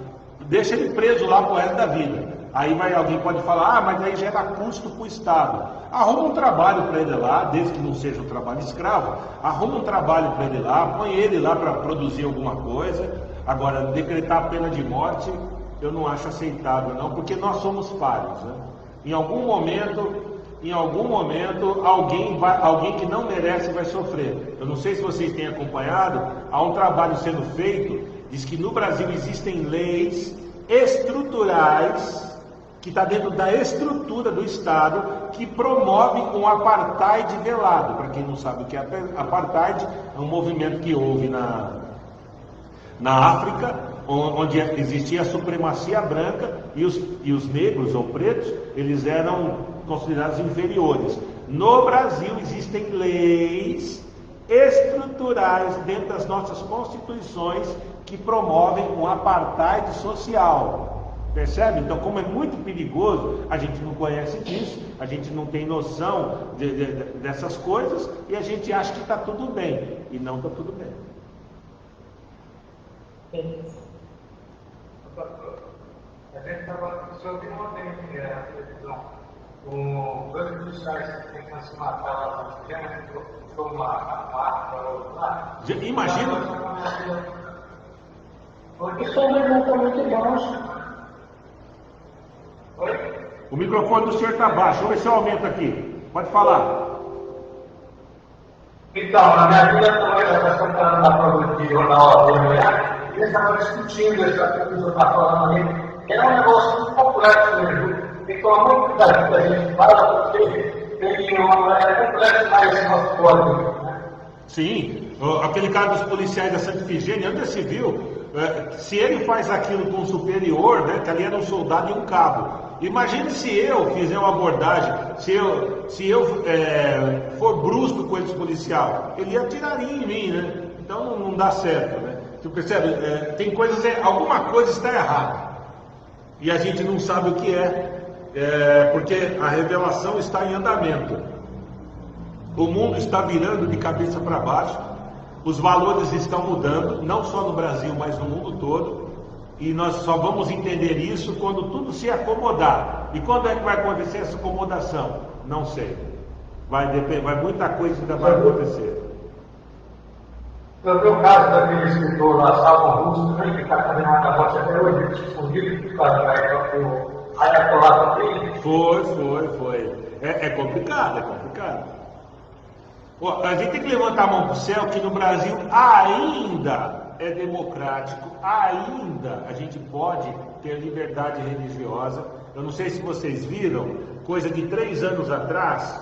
Deixa ele preso lá pro resto da vida. Aí alguém pode falar, mas aí gera custo para o Estado. Arruma um trabalho para ele lá, desde que não seja um trabalho escravo. Arruma um trabalho para ele lá, põe ele lá para produzir alguma coisa. Agora, decretar a pena de morte, eu não acho aceitável não, porque nós somos falhos, né? Em algum momento, alguém que não merece vai sofrer. Eu não sei se vocês têm acompanhado, há um trabalho sendo feito, diz que no Brasil existem leis estruturais, que está dentro da estrutura do Estado, que promove um apartheid velado. Para quem não sabe o que é apartheid, é um movimento que houve na África, onde existia a supremacia branca e os negros ou pretos, eles eram considerados inferiores. No Brasil existem leis estruturais dentro das nossas constituições que promovem um apartheid social. Percebe? Então, como é muito perigoso, a gente não conhece disso, a gente não tem noção dessas coisas e a gente acha que está tudo bem. E não está tudo bem. A gente estava sobre ontem na televisão, com dois policiais que tentam se matar lá na Tigana, que foi uma arma lá. Imagina! O som do irmão está muito baixo. Oi? O microfone do senhor está baixo, vamos ver se eu aumento aqui. Pode falar. Então, na minha vida também, eu estava sentando na prova de jornal lá, e eles estavam discutindo essa coisa que o senhor está falando ali. É um negócio muito complexo mesmo. Tem que tomar muito cuidado com a gente fala, porque ele não é complexo mais esse nosso código. Né? Sim, aquele cara dos policiais da Santa Ifigênia, onde se viu, se ele faz aquilo com um superior, né, que ali era um soldado e um cabo. Imagine se eu fizer uma abordagem, se eu for brusco com esse policial, ele atiraria em mim, né? Então não dá certo, né? Você percebe? Tem coisas, alguma coisa está errada. E a gente não sabe o que porque a revelação está em andamento. O mundo está virando de cabeça para baixo, os valores estão mudando, não só no Brasil, mas no mundo todo, e nós só vamos entender isso quando tudo se acomodar. E quando é que vai acontecer essa acomodação? Não sei. Muita coisa ainda vai acontecer. Eu vi o caso daquele escritor lá, Salman Rushdie, que está condenado à morte até hoje, ele escondido que o Ayatollah também. Foi. É complicado. A gente tem que levantar a mão para o céu, que no Brasil ainda é democrático, ainda a gente pode ter liberdade religiosa. Eu não sei se vocês viram, coisa de 3 anos atrás,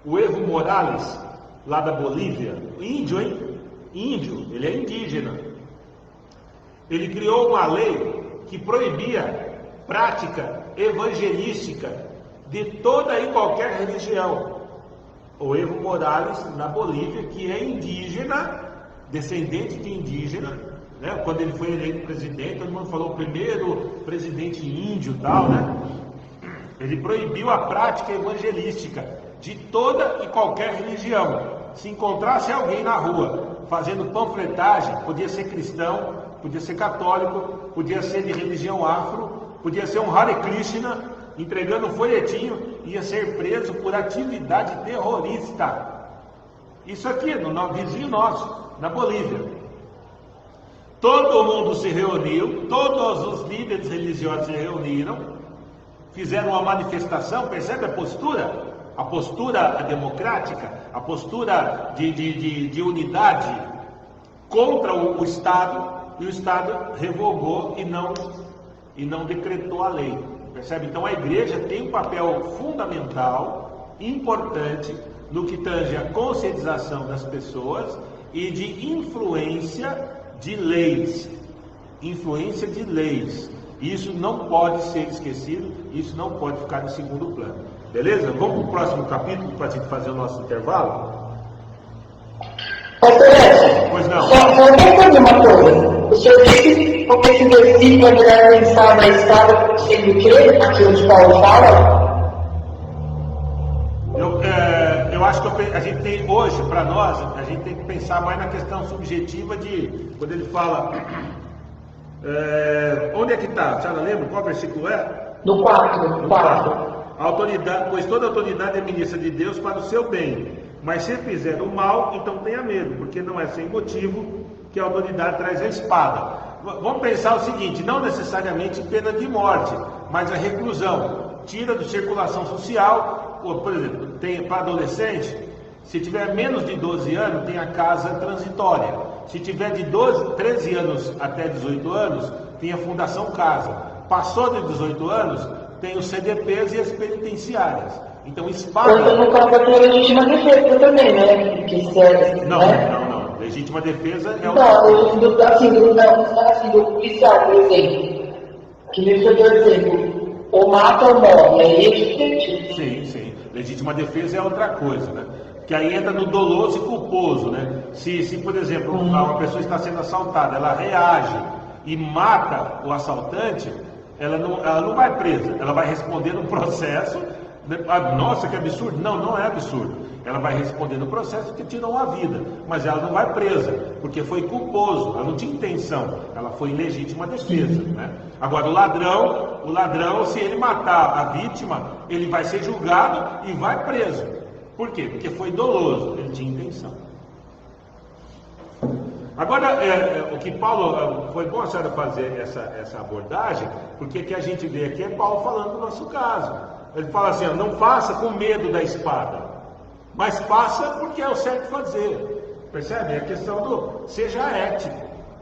o Evo Morales, lá da Bolívia, índio, hein? Índio, ele é indígena. Ele criou uma lei que proibia prática evangelística de toda e qualquer religião. O Evo Morales, na Bolívia, que é indígena, descendente de indígena, né? Quando ele foi eleito presidente, todo mundo falou o primeiro presidente índio e tal, né? Ele proibiu a prática evangelística de toda e qualquer religião. Se encontrasse alguém na rua fazendo panfletagem, podia ser cristão, podia ser católico, podia ser de religião afro, podia ser um Hare Krishna, entregando um folhetinho, ia ser preso por atividade terrorista. Isso aqui, no vizinho nosso, na Bolívia. Todo mundo se reuniu, todos os líderes religiosos se reuniram, fizeram uma manifestação, percebe a postura? A postura democrática, a postura de unidade contra o Estado, e o Estado revogou e não decretou a lei. Percebe? Então a igreja tem um papel fundamental, importante, no que tange a conscientização das pessoas e de influência de leis. Influência de leis. Isso não pode ser esquecido, isso não pode ficar em segundo plano. Beleza? Vamos para o próximo capítulo para a gente fazer o nosso intervalo? Pastor Edson, Pois não. só quero fazer uma coisa. O senhor disse porque esse versículo é melhor pensar na escada sendo o quê? Aqui onde Paulo fala? Eu acho que a gente tem hoje, para nós, a gente tem que pensar mais na questão subjetiva de, quando ele fala, onde é que está? A senhora lembra qual versículo é? No 4, No 4. A autoridade, pois toda autoridade é ministra de Deus para o seu bem, mas se fizer o mal, então tenha medo, porque não é sem motivo que a autoridade traz a espada. Vamos pensar o seguinte, não necessariamente pena de morte, mas a reclusão, tira de circulação social. Por exemplo, tem para adolescente, se tiver menos de 12 anos, tem a casa transitória. Se tiver de 13 anos até 18 anos, tem a Fundação Casa. Passou de 18 anos, tem os CDPs e as penitenciárias. Então, espada... Quanto no caso aqui é legítima defesa também, né? Porque serve, Não. Legítima defesa é o... Não, assim, do policial, por exemplo. Que nem o senhor exemplo. Ou mata ou morre, aí é diferente. Sim. Legítima defesa é outra coisa, né? Que aí entra no doloso e culposo, né? Se por exemplo, uma pessoa está sendo assaltada, ela reage e mata o assaltante, ela não vai presa, ela vai responder no processo. Nossa, que absurdo! Não é absurdo. Ela vai responder no processo que tirou a vida, mas ela não vai presa, porque foi culposo, ela não tinha intenção, ela foi em legítima defesa, né? Agora o ladrão, se ele matar a vítima, ele vai ser julgado e vai preso. Por quê? Porque foi doloso, ele tinha intenção. Agora, o que Paulo, foi bom a senhora fazer essa abordagem, porque o que a gente vê aqui é Paulo falando do nosso caso. Ele fala assim, não faça com medo da espada, mas faça porque é o certo fazer. Percebe? É a questão do seja ético.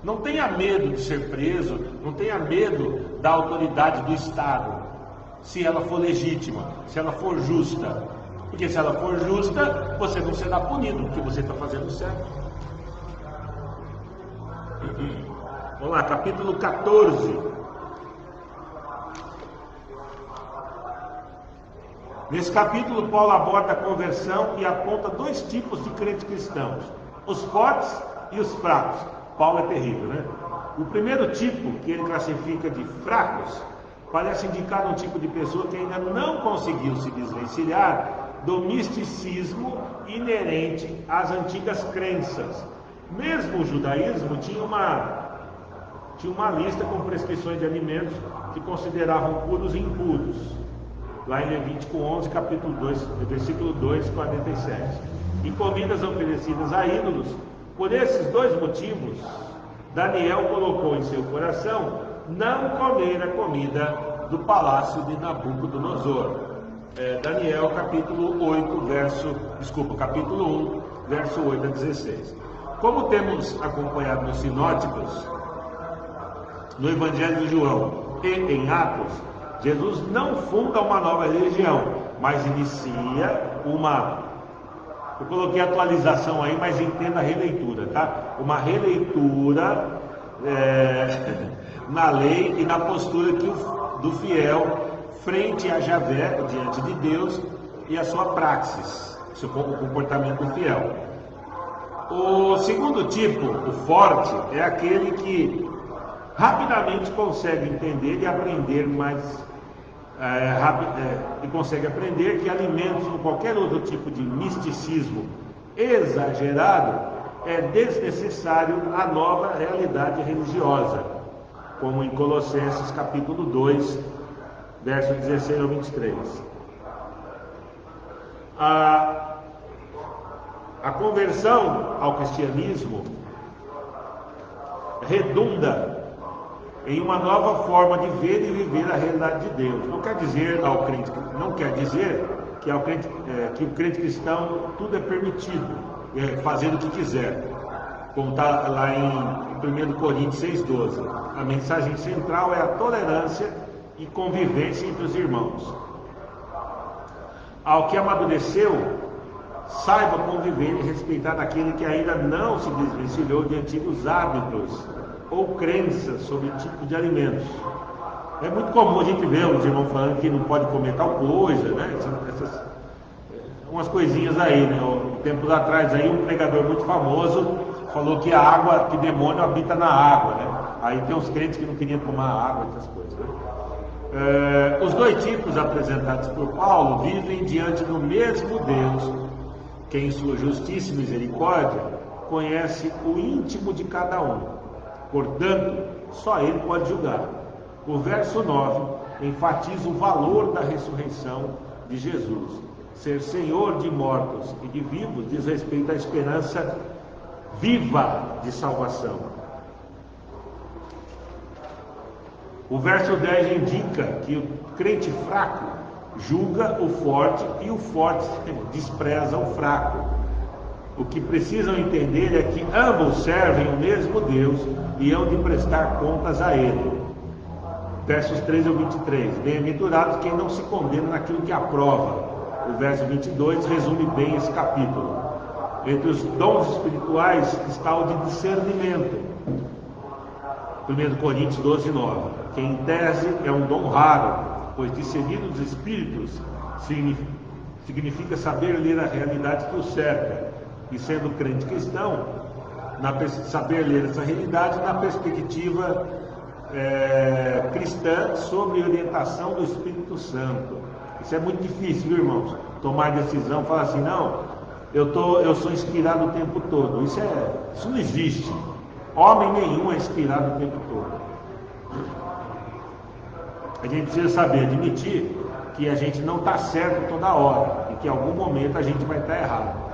Não tenha medo de ser preso, não tenha medo da autoridade do Estado, se ela for legítima, se ela for justa. Porque se ela for justa, você não será punido, porque você está fazendo certo. Vamos lá, capítulo 14. Nesse capítulo, Paulo aborda a conversão e aponta dois tipos de crentes cristãos: os fortes e os fracos. Paulo é terrível, né? O primeiro tipo, que ele classifica de fracos, parece indicar um tipo de pessoa que ainda não conseguiu se desvencilhar do misticismo inerente às antigas crenças. Mesmo o judaísmo tinha uma lista com prescrições de alimentos que consideravam puros e impuros. Lá em Levítico 11, capítulo 2, versículo 2, 47. E comidas oferecidas a ídolos. Por esses dois motivos, Daniel colocou em seu coração não comer a comida do palácio de Nabucodonosor. Daniel capítulo 1, verso 8 a 16. Como temos acompanhado nos sinóticos, no Evangelho de João e em Atos, Jesus não funda uma nova religião, mas inicia uma... Eu coloquei atualização aí, mas entenda a releitura, tá? Uma releitura na lei e na postura do fiel frente a Javé, diante de Deus, e a sua praxis, o comportamento do fiel. O segundo tipo, o forte, é aquele que rapidamente consegue entender e aprender e consegue aprender que alimentos ou qualquer outro tipo de misticismo exagerado é desnecessário a nova realidade religiosa, como em Colossenses capítulo 2, verso 16 ao 23. A conversão ao cristianismo redunda em uma nova forma de ver e viver a realidade de Deus. Não quer dizer que o crente cristão tudo é permitido, fazer o que quiser, como está lá em 1 Coríntios 6,12. A mensagem central é a tolerância e convivência entre os irmãos. Ao que amadureceu, saiba conviver e respeitar aquele que ainda não se desvencilhou de antigos hábitos ou crenças sobre tipo de alimentos. É muito comum a gente ver os irmãos falando que não pode comer tal coisa, né? Umas coisinhas aí, né? Tempos atrás aí um pregador muito famoso falou que a água, que demônio habita na água, né? Aí tem uns crentes que não queriam tomar água, essas coisas, né? Os dois tipos apresentados por Paulo vivem diante do mesmo Deus, que em sua justiça e misericórdia conhece o íntimo de cada um. Portanto, só ele pode julgar. O verso 9 enfatiza o valor da ressurreição de Jesus. Ser Senhor de mortos e de vivos diz respeito à esperança viva de salvação. O verso 10 indica que o crente fraco julga o forte e o forte despreza o fraco. O que precisam entender é que ambos servem o mesmo Deus e hão de prestar contas a Ele. Versos 13 ao 23. Bem-aventurados quem não se condena naquilo que aprova. O verso 22 resume bem esse capítulo. Entre os dons espirituais está o de discernimento. 1 Coríntios 12, 9. Que em tese é um dom raro, pois discernir os espíritos significa saber ler a realidade que o cerca. E sendo crente cristão, saber ler essa realidade na perspectiva cristã sobre orientação do Espírito Santo. Isso é muito difícil, viu, irmãos? Tomar decisão, falar assim, não, eu sou inspirado o tempo todo. Isso não existe. Homem nenhum é inspirado o tempo todo. A gente precisa saber admitir que a gente não está certo toda hora e que em algum momento a gente vai estar errado.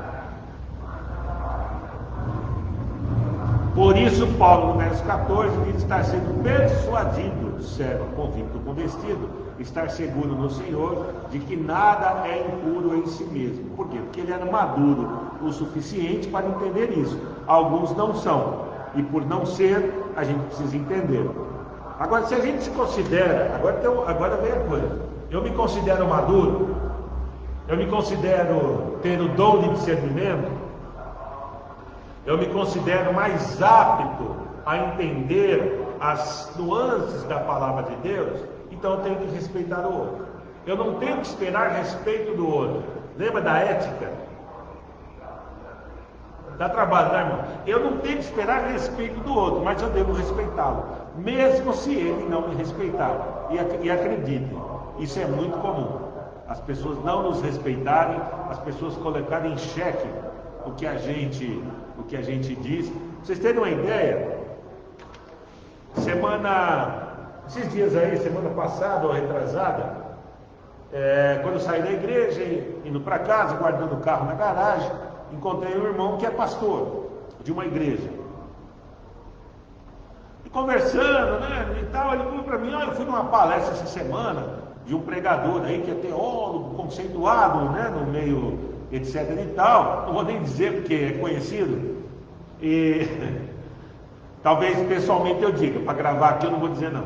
Por isso, Paulo, no verso 14, diz estar sendo persuadido, servo, convicto, convencido, estar seguro no Senhor, de que nada é impuro em si mesmo. Por quê? Porque ele era maduro o suficiente para entender isso. Alguns não são, e por não ser, a gente precisa entender. Agora, se a gente se considera, agora vem a coisa, eu me considero maduro, eu me considero ter o dom de discernimento, eu me considero mais apto a entender as nuances da palavra de Deus, então eu tenho que respeitar o outro. Eu não tenho que esperar respeito do outro. Lembra da ética? Dá trabalho, né, irmão? Eu não tenho que esperar respeito do outro, mas eu devo respeitá-lo, mesmo se ele não me respeitar. E acreditem, isso é muito comum. As pessoas não nos respeitarem, as pessoas colocarem em xeque o que a gente diz. Pra vocês terem uma ideia, esses dias aí, semana passada ou retrasada, quando eu saí da igreja, indo para casa, guardando o carro na garagem, encontrei um irmão que é pastor de uma igreja. E conversando, né, e tal, ele falou para mim, eu fui numa palestra essa semana de um pregador aí que é teólogo, conceituado, né, no meio, etc e tal, não vou nem dizer porque é conhecido, e talvez pessoalmente eu diga, para gravar aqui eu não vou dizer não.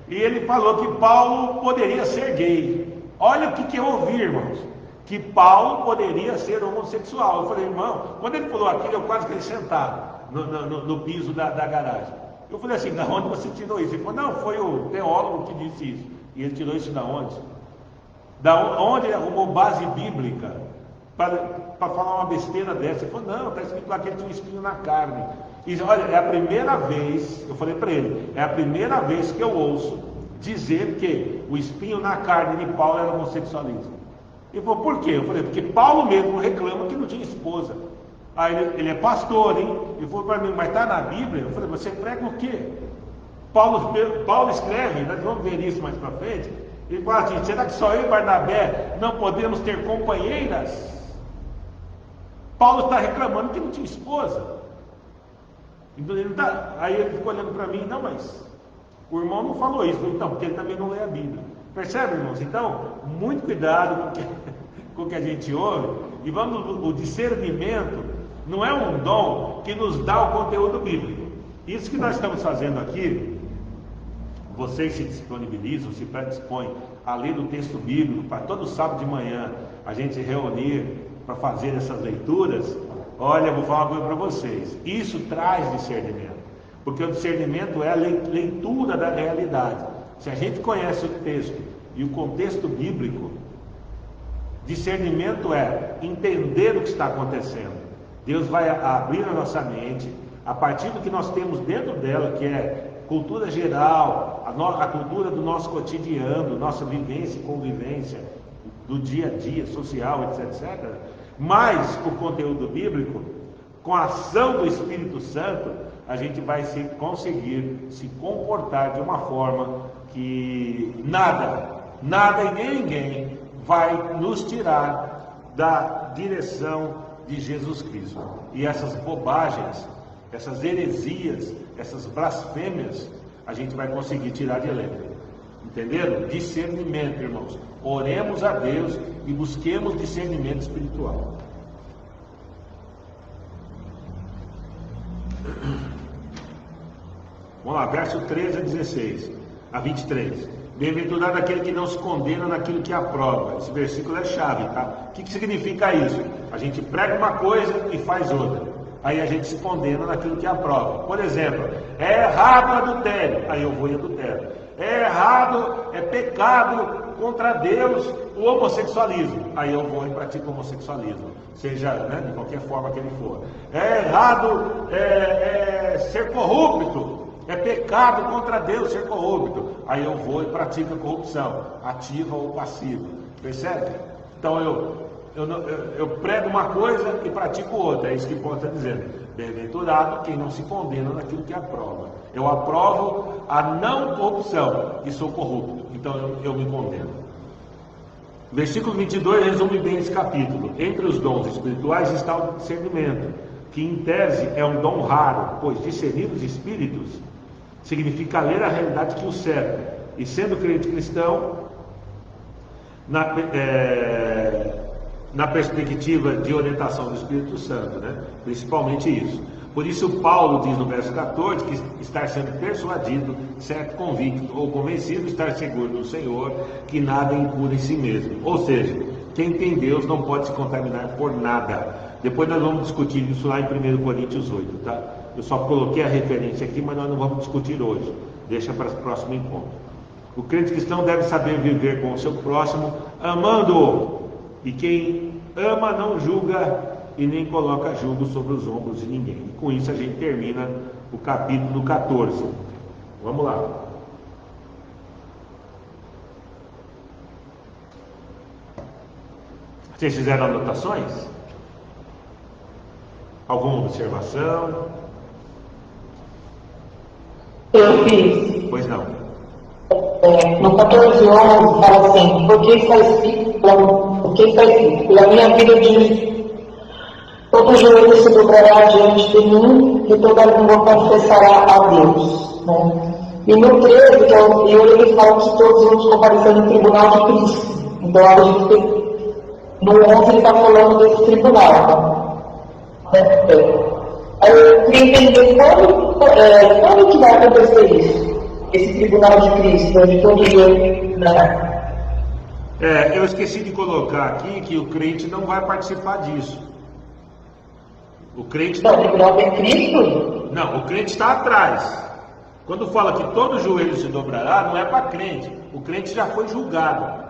E ele falou que Paulo poderia ser gay. Olha o que eu ouvi, irmãos, que Paulo poderia ser homossexual. Eu falei, irmão, quando ele falou aquilo, eu quase caí sentado no piso da garagem. Eu falei assim, da onde você tirou isso? Ele falou, não, foi o teólogo que disse isso. E ele tirou isso da onde? Da onde ele arrumou base bíblica para falar uma besteira dessa? Ele falou, não, está escrito lá que ele tinha um espinho na carne. E olha, é a primeira vez, eu falei para ele, é a primeira vez que eu ouço dizer que o espinho na carne de Paulo era homossexualismo. Ele falou, por quê? Eu falei, porque Paulo mesmo reclama que não tinha esposa. Aí ele é pastor, hein? Ele falou para mim, mas está na Bíblia? Eu falei, você prega o quê? Paulo escreve, nós vamos ver isso mais para frente. Ele fala assim, será que só eu e Barnabé não podemos ter companheiras? Paulo está reclamando que não tinha esposa. Então, aí ele ficou olhando para mim, não, mas o irmão não falou isso. Então, porque ele também não lê a Bíblia. Percebe, irmãos? Então, muito cuidado com o que a gente ouve. E o discernimento não é um dom que nos dá o conteúdo bíblico. Isso que nós estamos fazendo aqui, vocês se disponibilizam, se predispõem a ler o texto bíblico, para todo sábado de manhã a gente se reunir para fazer essas leituras. Olha, eu vou falar uma coisa para vocês, isso traz discernimento, porque o discernimento é a leitura da realidade. Se a gente conhece o texto e o contexto bíblico, discernimento é entender o que está acontecendo. Deus vai abrir a nossa mente, a partir do que nós temos dentro dela, que é cultura geral, a cultura do nosso cotidiano, nossa vivência e convivência, do dia a dia, social, etc. Mas o conteúdo bíblico, com a ação do Espírito Santo, a gente vai conseguir se comportar de uma forma que nada e nem ninguém vai nos tirar da direção de Jesus Cristo. E essas bobagens, essas heresias, essas blasfêmias, a gente vai conseguir tirar de letra. Entenderam? Discernimento, irmãos. Oremos a Deus e busquemos discernimento espiritual. Vamos lá, verso 13 a 16, a 23. Bem-aventurado aquele que não se condena naquilo que aprova. Esse versículo é chave, tá? O que significa isso? A gente prega uma coisa e faz outra. Aí a gente se condena naquilo que aprova. Por exemplo, é errado o adultério, aí eu vou e adultério. É errado, é pecado contra Deus o homossexualismo, aí eu vou e pratico o homossexualismo, seja, né, de qualquer forma que ele for. É errado ser corrupto, é pecado contra Deus ser corrupto, aí eu vou e pratico a corrupção, ativa ou passiva. Percebe? Então eu prego uma coisa e pratico outra, é isso que Paulo está dizendo. Bem-aventurado quem não se condena naquilo que aprova. Eu aprovo a não corrupção e sou corrupto, então eu me condeno. Versículo 22 resume bem esse capítulo. Entre os dons espirituais está o discernimento, que em tese é um dom raro, pois discernir os espíritos significa ler a realidade que o cerca. E sendo crente cristão, na perspectiva de orientação do Espírito Santo, né? Principalmente isso. Por isso Paulo diz no verso 14 que estar sendo persuadido, certo, convicto ou convencido, estar seguro no Senhor, que nada impura em si mesmo. Ou seja, quem tem Deus não pode se contaminar por nada. Depois nós vamos discutir isso lá em 1 Coríntios 8, tá? Eu só coloquei a referência aqui, mas nós não vamos discutir hoje. Deixa para o próximo encontro. O crente cristão deve saber viver com o seu próximo, amando-o. E quem ama não julga e nem coloca julgo sobre os ombros de ninguém. E com isso a gente termina o capítulo 14. Vamos lá. Vocês fizeram anotações? Alguma observação? Eu fiz. Pois não. No 14:11 fala assim, porque está escrito, pela minha vida diz, todo joelho se dobrará diante de mim e toda língua confessará a Deus. Né? E no 13, que é o anterior, ele fala que todos vamos comparecer no tribunal de Cristo. Então a gente tem, no 11 ele está falando desse tribunal. Né? Aí eu queria entender quando que vai acontecer isso? Esse tribunal de Cristo, onde todo joelho, né? Eu esqueci de colocar aqui que o crente não vai participar disso. O crente não. O tribunal tem Cristo? Não, o crente está atrás. Quando fala que todo joelho se dobrará, não é para crente. O crente já foi julgado.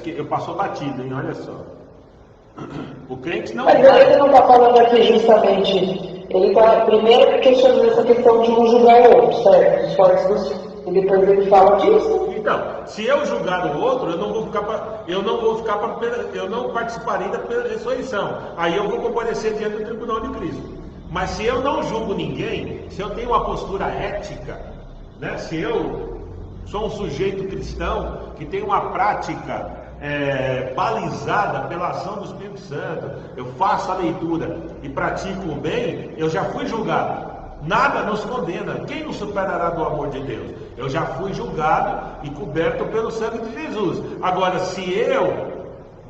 Eu passou batido, hein? Olha só. O crente não. Mas ele não está falando aqui justamente. Ele está primeiro questionando essa questão de um julgar o outro, certo? Os fortes dos E depois ele fala disso. Então, se eu julgar o outro, eu não participarei da ressurreição. Aí eu vou comparecer diante do tribunal de Cristo. Mas se eu não julgo ninguém, se eu tenho uma postura ética, né? Se eu sou um sujeito cristão que tem uma prática balizada pela ação do Espírito Santo, eu faço a leitura e pratico o bem, eu já fui julgado. Nada nos condena. Quem nos superará do amor de Deus? Eu já fui julgado e coberto pelo sangue de Jesus. Agora, se eu,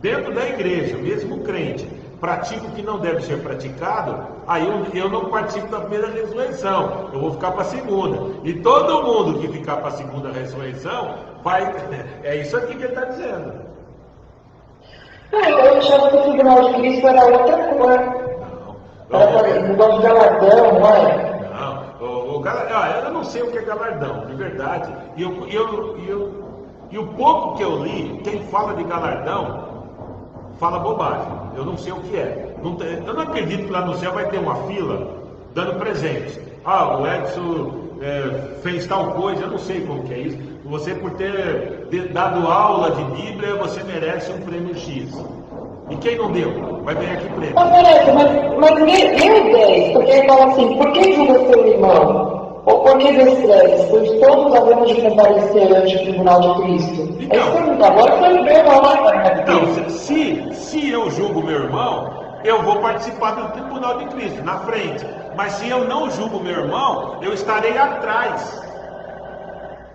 dentro da igreja, mesmo crente, pratico o que não deve ser praticado, aí eu não participo da primeira ressurreição, eu vou ficar para a segunda. E todo mundo que ficar para a segunda ressurreição vai. É isso aqui que ele está dizendo. Eu achava que o tribunal de Cristo era outra cor. Era negócio de galardão, não é? Eu não sei o que é galardão, de verdade. E o pouco que eu li, quem fala de galardão fala bobagem. Eu não sei o que é. Eu não acredito que lá no céu vai ter uma fila dando presentes. O Edson fez tal coisa, eu não sei como que é isso. Você, por ter dado aula de Bíblia, você merece um prêmio X. E quem não deu, vai ganhar que prêmio. Mas meu Deus, porque ele fala assim, por que julga seu irmão? Ou por que descreve? Pois todos havemos de comparecer ante o tribunal de Cristo. Então, agora foi o meu irmão lá. Então, se eu julgo meu irmão, eu vou participar do tribunal de Cristo, na frente. Mas se eu não julgo meu irmão, eu estarei atrás.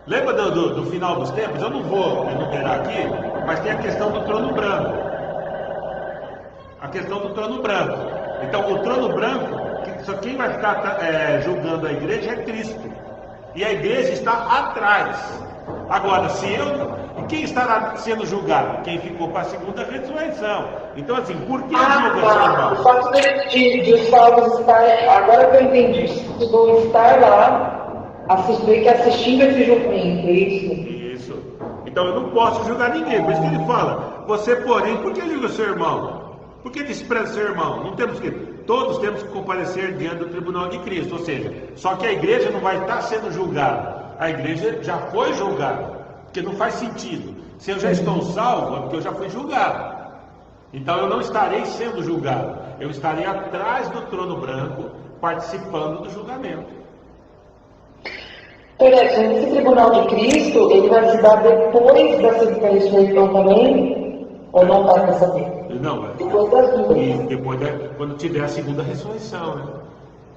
Lembra do final dos tempos? Eu não vou enumerar aqui, mas tem a questão do trono branco. A questão do trono branco. Então, o trono branco, só quem vai ficar julgando a igreja é Cristo. E a igreja está atrás. Agora, quem estará sendo julgado? Quem ficou para a segunda ressurreição. Então, assim, por que julga seu irmão? O fato de os salvos estarem. Agora que eu entendi, se vão estar lá, assistindo esse julgamento, é isso? Isso. Então, eu não posso julgar ninguém. Por isso que ele fala: você, porém, por que julga seu irmão? Por que despreza seu irmão? Todos temos que comparecer diante do tribunal de Cristo. Ou seja, só que a igreja não vai estar sendo julgada. A igreja já foi julgada. Porque não faz sentido. Se eu já estou salvo, é porque eu já fui julgado. Então eu não estarei sendo julgado. Eu estarei atrás do trono branco, participando do julgamento. Esse tribunal de Cristo, ele vai se dar depois da segunda ressurreição também? Ou não está para saber? Não, depois das duas. E depois quando tiver a segunda ressurreição, né?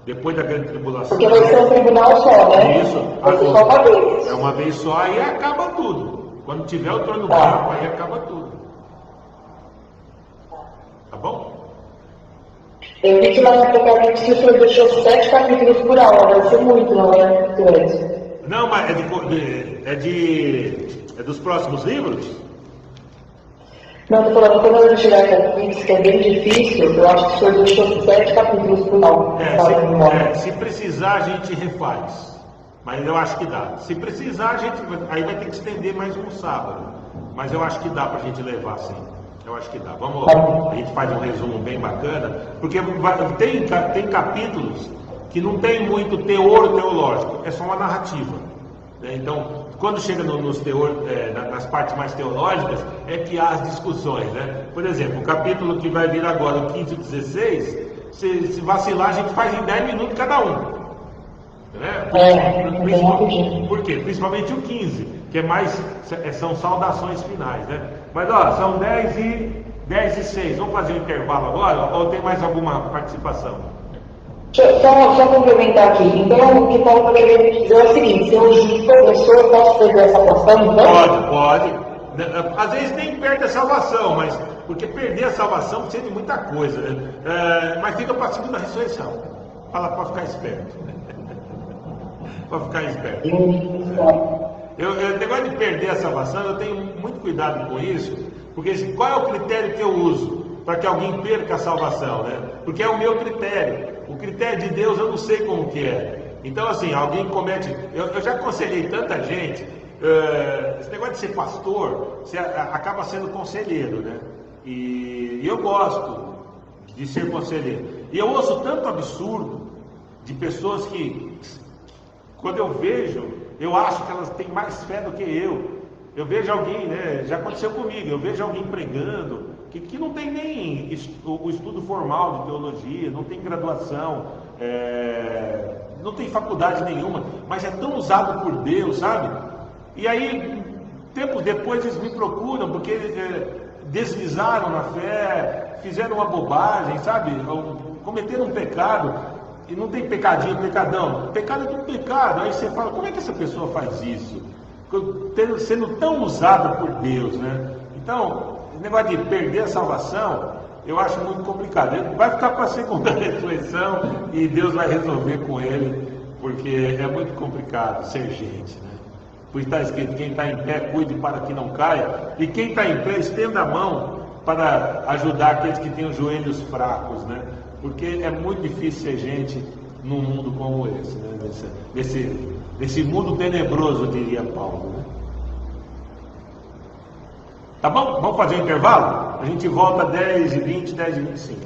Depois da grande tribulação. Porque vai ser um tribunal só, né? Isso. Vai ser só uma vez. É uma vez só e acaba tudo. Quando tiver o trono branco, aí acaba tudo. Tá bom? Eu vi que lá no Apocalipse o senhor deixou 7 capítulos por aula. Vai ser muito, não é? Não, mas é dos próximos livros? Não, estou falando, quando eu tirar Apocalipse, que é bem difícil, eu acho que o senhor deixou 7 capítulos por aula. Se precisar, a gente refaz. Mas eu acho que dá. Se precisar, aí vai ter que estender mais um sábado. Mas eu acho que dá para a gente levar, sim. Eu acho que dá. Vamos, a gente faz um resumo bem bacana, porque tem capítulos que não tem muito teor teológico, é só uma narrativa. Né? Então, quando chega nas partes mais teológicas, é que há as discussões. Né? Por exemplo, o capítulo que vai vir agora, o 15 e 16, se vacilar, a gente faz em 10 minutos cada um. Né? Por quê? Principalmente o 15, que são saudações finais. Né? Mas são 10 e 6. Vamos fazer um intervalo agora? Ou tem mais alguma participação? Só complementar aqui. Então, o que Paulo está querendo dizer é o seguinte: se eu professor, eu posso perder a salvação? Então? Pode. Às vezes nem perde a salvação, mas porque perder a salvação precisa de muita coisa. Né? Mas fica para a segunda ressurreição. Fala para ficar esperto. Para ficar esperto. O negócio de perder a salvação, eu tenho muito cuidado com isso, porque qual é o critério que eu uso para que alguém perca a salvação, né? Porque é o meu critério. O critério de Deus eu não sei como que é. Então, assim, alguém comete... Eu já aconselhei tanta gente, esse negócio de ser pastor, você acaba sendo conselheiro, né? E eu gosto de ser conselheiro. E eu ouço tanto absurdo de pessoas que, quando eu vejo, Eu acho que elas têm mais fé do que eu. Eu vejo alguém, né, já aconteceu comigo, eu vejo alguém pregando que não tem nem o estudo formal de teologia, não tem graduação, não tem faculdade nenhuma, mas é tão usado por Deus, sabe? E aí, tempos depois, eles me procuram porque deslizaram na fé, fizeram uma bobagem, sabe? Cometeram um pecado, e não tem pecadinho, pecadão. Pecado é tudo pecado. Aí você fala, como é que essa pessoa faz isso? Sendo tão usada por Deus, né? Então, o negócio de perder a salvação, eu acho muito complicado. Ele vai ficar para a segunda ressurreição e Deus vai resolver com ele, porque é muito complicado ser gente, né? Por isso está escrito, quem está em pé, cuide para que não caia, e quem está em pé, estenda a mão para ajudar aqueles que têm os joelhos fracos, né? Porque é muito difícil ser gente num mundo como esse, né? Desse mundo tenebroso, diria Paulo, né? Tá bom? Vamos fazer um intervalo? A gente volta 10h20, 10h25.